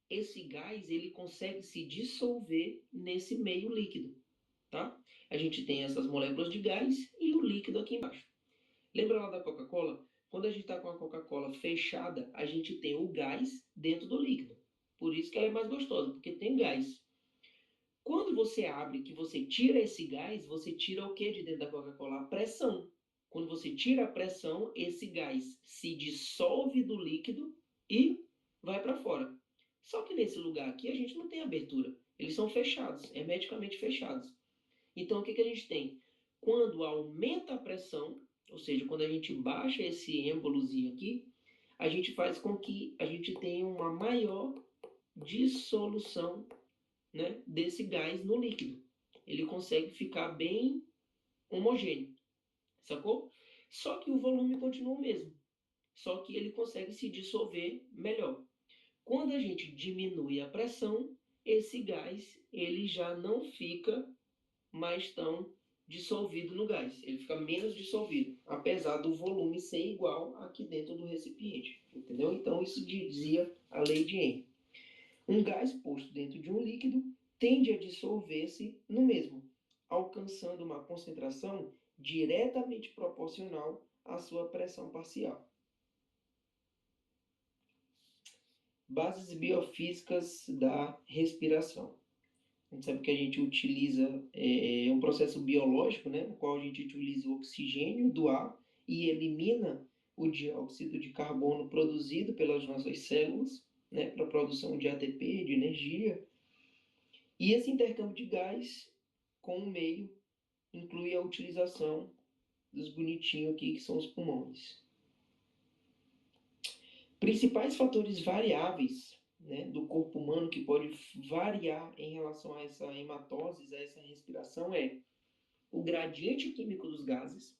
esse gás ele consegue se dissolver nesse meio líquido, tá? A gente tem essas moléculas de gás e o líquido aqui embaixo. Lembra lá da Coca-Cola? Quando a gente está com a Coca-Cola fechada, a gente tem o gás dentro do líquido. Por isso que ela é mais gostosa, porque tem gás. Quando você abre, que você tira esse gás, você tira o que de dentro da Coca-Cola? A pressão. Quando você tira a pressão, esse gás se dissolve do líquido e vai para fora. Só que nesse lugar aqui a gente não tem abertura. Eles são fechados, hermeticamente fechados. Então o que a gente tem? Quando aumenta a pressão, ou seja, quando a gente baixa esse êmbolozinho aqui, a gente faz com que a gente tenha uma maior dissolução, né, desse gás no líquido. Ele consegue ficar bem homogêneo, sacou? Só que o volume continua o mesmo, só que ele consegue se dissolver melhor. Quando a gente diminui a pressão, esse gás ele já não fica mais tão dissolvido no gás. Ele fica menos dissolvido, apesar do volume ser igual aqui dentro do recipiente, entendeu? Então isso dizia a lei de Henry. Um gás posto dentro de um líquido tende a dissolver-se no mesmo, alcançando uma concentração diretamente proporcional à sua pressão parcial. Bases biofísicas da respiração. A gente sabe que a gente utiliza um processo biológico, né, no qual a gente utiliza o oxigênio do ar e elimina o dióxido de carbono produzido pelas nossas células, né, para a produção de ATP, de energia. E esse intercâmbio de gás com o meio inclui a utilização dos bonitinhos aqui, que são os pulmões. Principais fatores variáveis, né, do corpo humano que pode variar em relação a essa hematose, a essa respiração é o gradiente químico dos gases,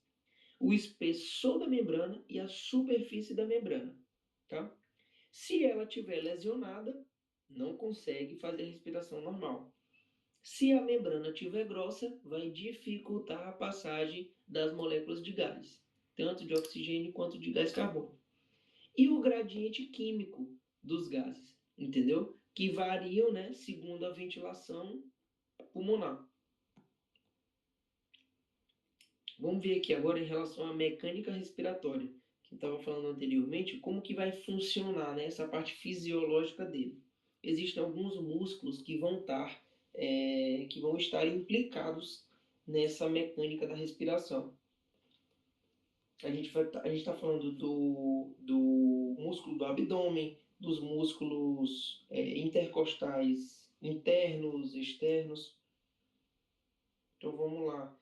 o espessor da membrana e a superfície da membrana, tá? Se ela estiver lesionada, não consegue fazer a respiração normal. Se a membrana estiver grossa, vai dificultar a passagem das moléculas de gás, tanto de oxigênio quanto de gás carbônico. E o gradiente químico dos gases, entendeu? Que variam, né, segundo a ventilação pulmonar. Vamos ver aqui agora em relação à mecânica respiratória, que eu estava falando anteriormente, como que vai funcionar, né, essa parte fisiológica dele. Existem alguns músculos que vão estar implicados nessa mecânica da respiração. A gente está falando do músculo do abdômen, dos músculos intercostais internos, externos. Então vamos lá.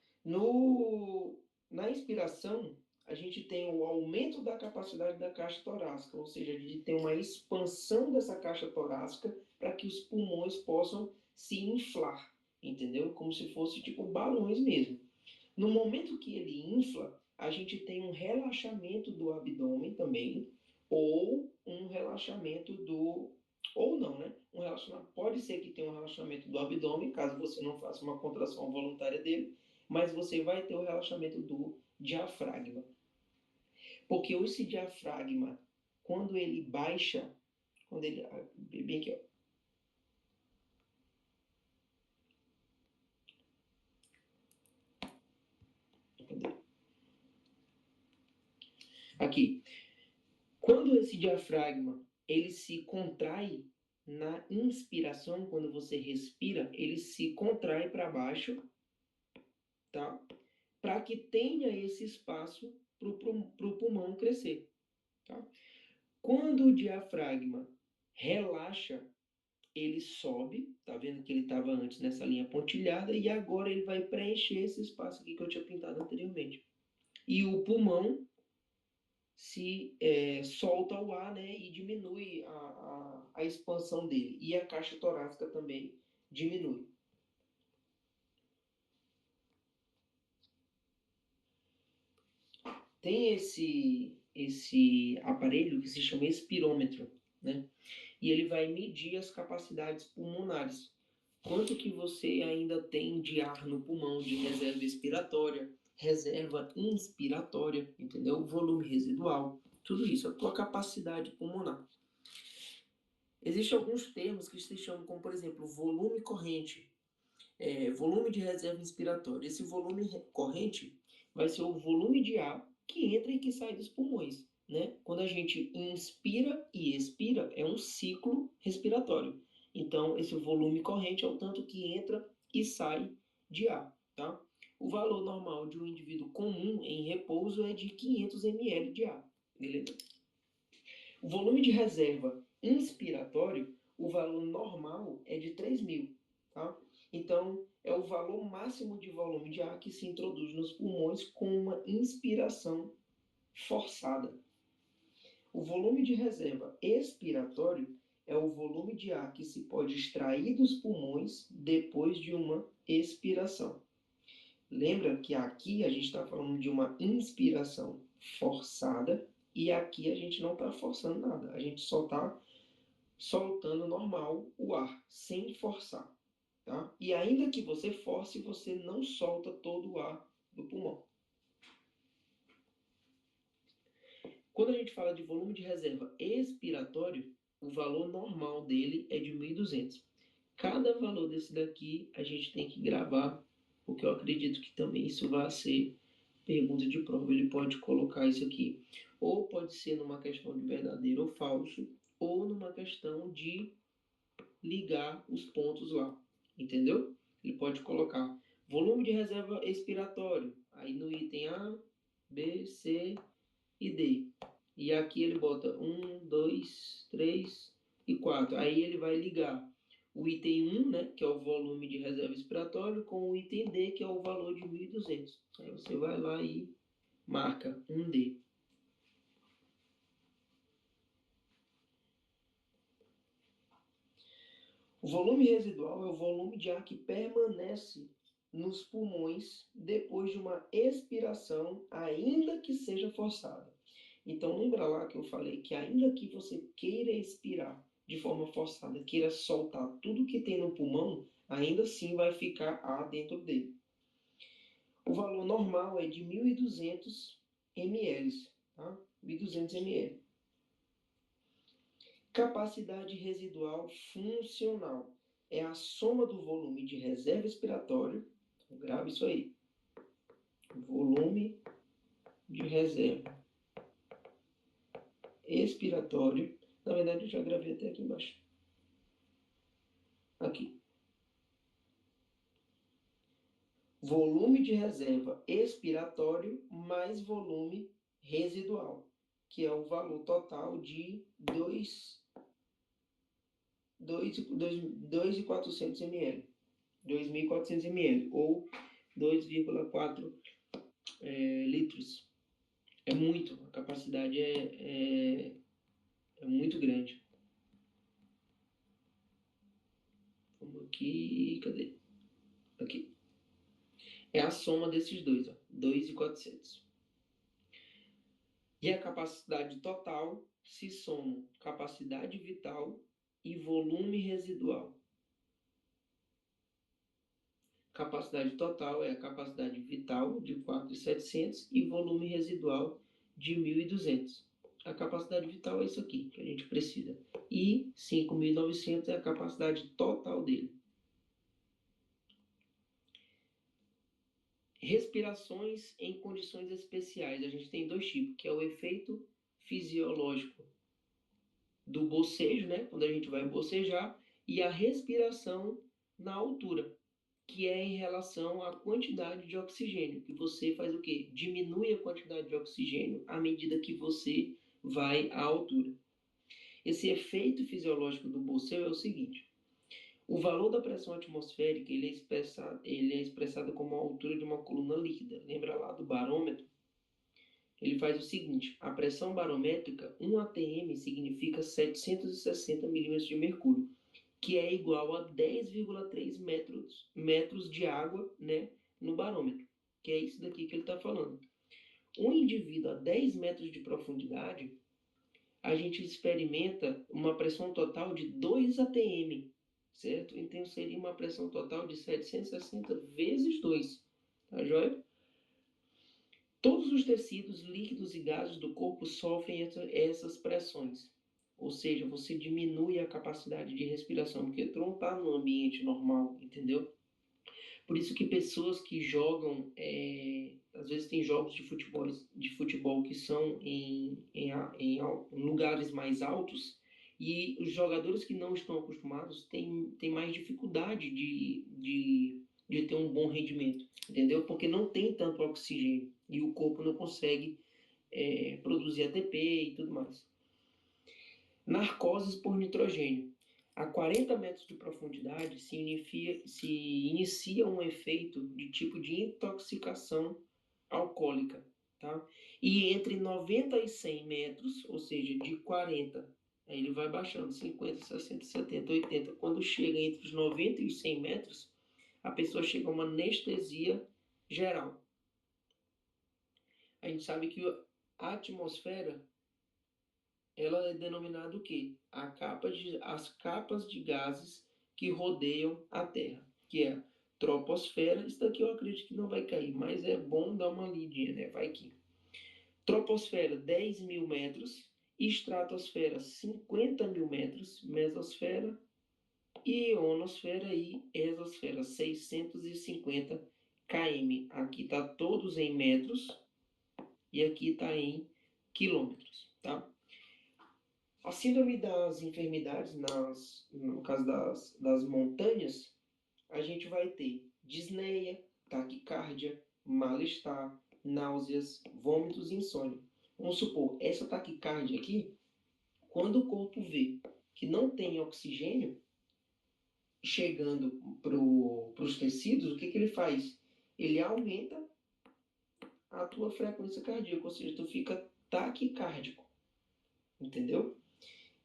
Na inspiração, a gente tem o aumento da capacidade da caixa torácica, ou seja, a gente tem uma expansão dessa caixa torácica para que os pulmões possam se inflar, entendeu? Como se fosse tipo balões mesmo. No momento que ele infla, a gente tem um relaxamento do abdômen também, ou um relaxamento do... Ou não, né? Um relaxamento, pode ser que tenha um relaxamento do abdômen, caso você não faça uma contração voluntária dele, mas você vai ter o relaxamento do diafragma. Porque esse diafragma, quando ele baixa, quando ele... Bem aqui, ó. Aqui. Quando esse diafragma ele se contrai na inspiração, quando você respira, ele se contrai para baixo, tá? Para que tenha esse espaço para o pulmão crescer, tá? Quando o diafragma relaxa, ele sobe, tá vendo que ele estava antes nessa linha pontilhada e agora ele vai preencher esse espaço aqui que eu tinha pintado anteriormente. E o pulmão se solta o ar, né, e diminui a expansão dele. E a caixa torácica também diminui. Tem esse aparelho que se chama espirômetro, né? E ele vai medir as capacidades pulmonares. Quanto que você ainda tem de ar no pulmão, de reserva expiratória, reserva inspiratória, entendeu? Volume residual. Tudo isso, a tua capacidade pulmonar. Existem alguns termos que se chamam como, por exemplo, volume corrente, volume de reserva inspiratória. Esse volume corrente vai ser o volume de ar que entra e que sai dos pulmões, né? Quando a gente inspira e expira, é um ciclo respiratório. Então, esse volume corrente é o tanto que entra e sai de ar, tá? O valor normal de um indivíduo comum em repouso é de 500 ml de ar, beleza? O volume de reserva inspiratório, o valor normal é de 3.000, tá? Então, é o valor máximo de volume de ar que se introduz nos pulmões com uma inspiração forçada. O volume de reserva expiratório é o volume de ar que se pode extrair dos pulmões depois de uma expiração. Lembra que aqui a gente está falando de uma inspiração forçada e aqui a gente não está forçando nada, a gente só está soltando normal o ar, sem forçar. Tá? E ainda que você force, você não solta todo o ar do pulmão. Quando a gente fala de volume de reserva expiratório, o valor normal dele é de 1.200. Cada valor desse daqui a gente tem que gravar, porque eu acredito que também isso vai ser pergunta de prova. Ele pode colocar isso aqui, ou pode ser numa questão de verdadeiro ou falso, ou numa questão de ligar os pontos lá, entendeu? Ele pode colocar volume de reserva expiratório, aí no item A, B, C e D. E aqui ele bota 1, 2, 3 e 4. Aí ele vai ligar o item 1, né, que é o volume de reserva expiratório, com o item D, que é o valor de 1.200. Aí você vai lá e marca 1D. O volume residual é o volume de ar que permanece nos pulmões depois de uma expiração, ainda que seja forçada. Então, lembra lá que eu falei que ainda que você queira expirar de forma forçada, queira soltar tudo que tem no pulmão, ainda assim vai ficar ar dentro dele. O valor normal é de 1.200 ml, tá? 1.200 ml. Capacidade residual funcional é a soma do volume de reserva expiratório, então, grave isso aí, volume de reserva expiratório, na verdade eu já gravei até aqui embaixo, aqui, volume de reserva expiratório mais volume residual, que é o valor total de 2.400 ml, 2.400 ml, ou 2,4 litros. É muito, a capacidade é muito grande. Vamos aqui, cadê? Aqui. É a soma desses dois, ó, 2.400. E a capacidade total se soma capacidade vital e volume residual. Capacidade total é a capacidade vital de 4.700 e volume residual de 1.200. A capacidade vital é isso aqui que a gente precisa. E 5.900 é a capacidade total dele. Respirações em condições especiais. A gente tem dois tipos, que é o efeito fisiológico do bocejo, né? Quando a gente vai bocejar, e a respiração na altura, que é em relação à quantidade de oxigênio, que você faz o quê? Diminui a quantidade de oxigênio à medida que você vai à altura. Esse efeito fisiológico do bocejo é o seguinte: o valor da pressão atmosférica ele é expressado como a altura de uma coluna líquida. Lembra lá do barômetro? Ele faz o seguinte: a pressão barométrica, 1 atm, significa 760 milímetros de mercúrio, que é igual a 10,3 metros de água, né, no barômetro, que é isso daqui que ele está falando. Um indivíduo a 10 metros de profundidade, a gente experimenta uma pressão total de 2 atm, certo? Então seria uma pressão total de 760 vezes 2, tá joia? Todos os tecidos, líquidos e gases do corpo sofrem essas pressões. Ou seja, você diminui a capacidade de respiração, porque tu não está no ambiente normal, entendeu? Por isso que pessoas que jogam, às vezes tem jogos de futebol que são em lugares mais altos, e os jogadores que não estão acostumados têm mais dificuldade de ter um bom rendimento, entendeu? Porque não tem tanto oxigênio e o corpo não consegue produzir ATP e tudo mais. Narcoses por nitrogênio. A 40 metros de profundidade se inicia um efeito de tipo de intoxicação alcoólica. Tá? E entre 90 e 100 metros, ou seja, de 40, aí ele vai baixando, 50, 60, 70, 80. Quando chega entre os 90 e os 100 metros, a pessoa chega a uma anestesia geral. A gente sabe que a atmosfera, ela é denominada o quê? As capas de gases que rodeiam a Terra, que é a troposfera. Isso daqui eu acredito que não vai cair, mas é bom dar uma lidinha, né? Vai que. Troposfera, 10 mil metros. Estratosfera, 50 mil metros. Mesosfera, ionosfera e exosfera, 650 km. Aqui está todos em metros e aqui está em quilômetros, tá? A síndrome das enfermidades, no caso das montanhas, a gente vai ter disneia, taquicardia, mal-estar, náuseas, vômitos e insônia. Vamos supor, essa taquicardia aqui, quando o corpo vê que não tem oxigênio chegando para os tecidos, o que ele faz? Ele aumenta a tua frequência cardíaca, ou seja, tu fica taquicárdico, entendeu?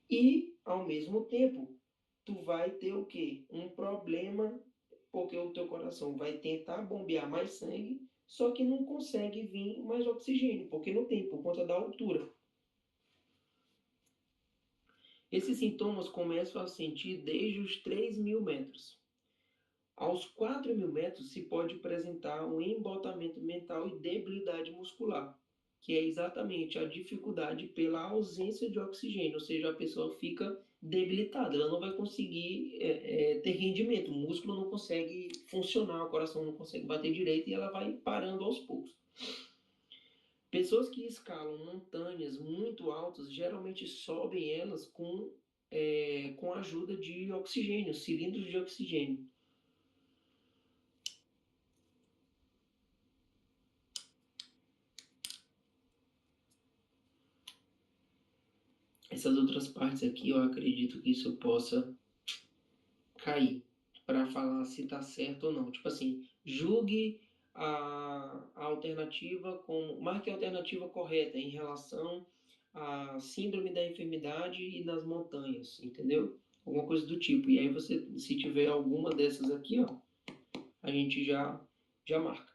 E, ao mesmo tempo, tu vai ter o quê? Um problema, porque o teu coração vai tentar bombear mais sangue, só que não consegue vir mais oxigênio, porque não tem, por conta da altura. Esses sintomas começam a sentir desde os 3 mil metros. Aos 4 mil metros se pode apresentar um embotamento mental e debilidade muscular, que é exatamente a dificuldade pela ausência de oxigênio, ou seja, a pessoa fica debilitada, ela não vai conseguir ter rendimento, o músculo não consegue funcionar, o coração não consegue bater direito e ela vai parando aos poucos. Pessoas que escalam montanhas muito altas geralmente sobem elas com a ajuda de oxigênio, cilindros de oxigênio. Essas outras partes aqui eu acredito que isso possa cair para falar se está certo ou não. Tipo assim, julgue a alternativa como. Marque a alternativa correta em relação à síndrome da enfermidade e das montanhas, entendeu? Alguma coisa do tipo. E aí você, se tiver alguma dessas aqui, ó, a gente já marca.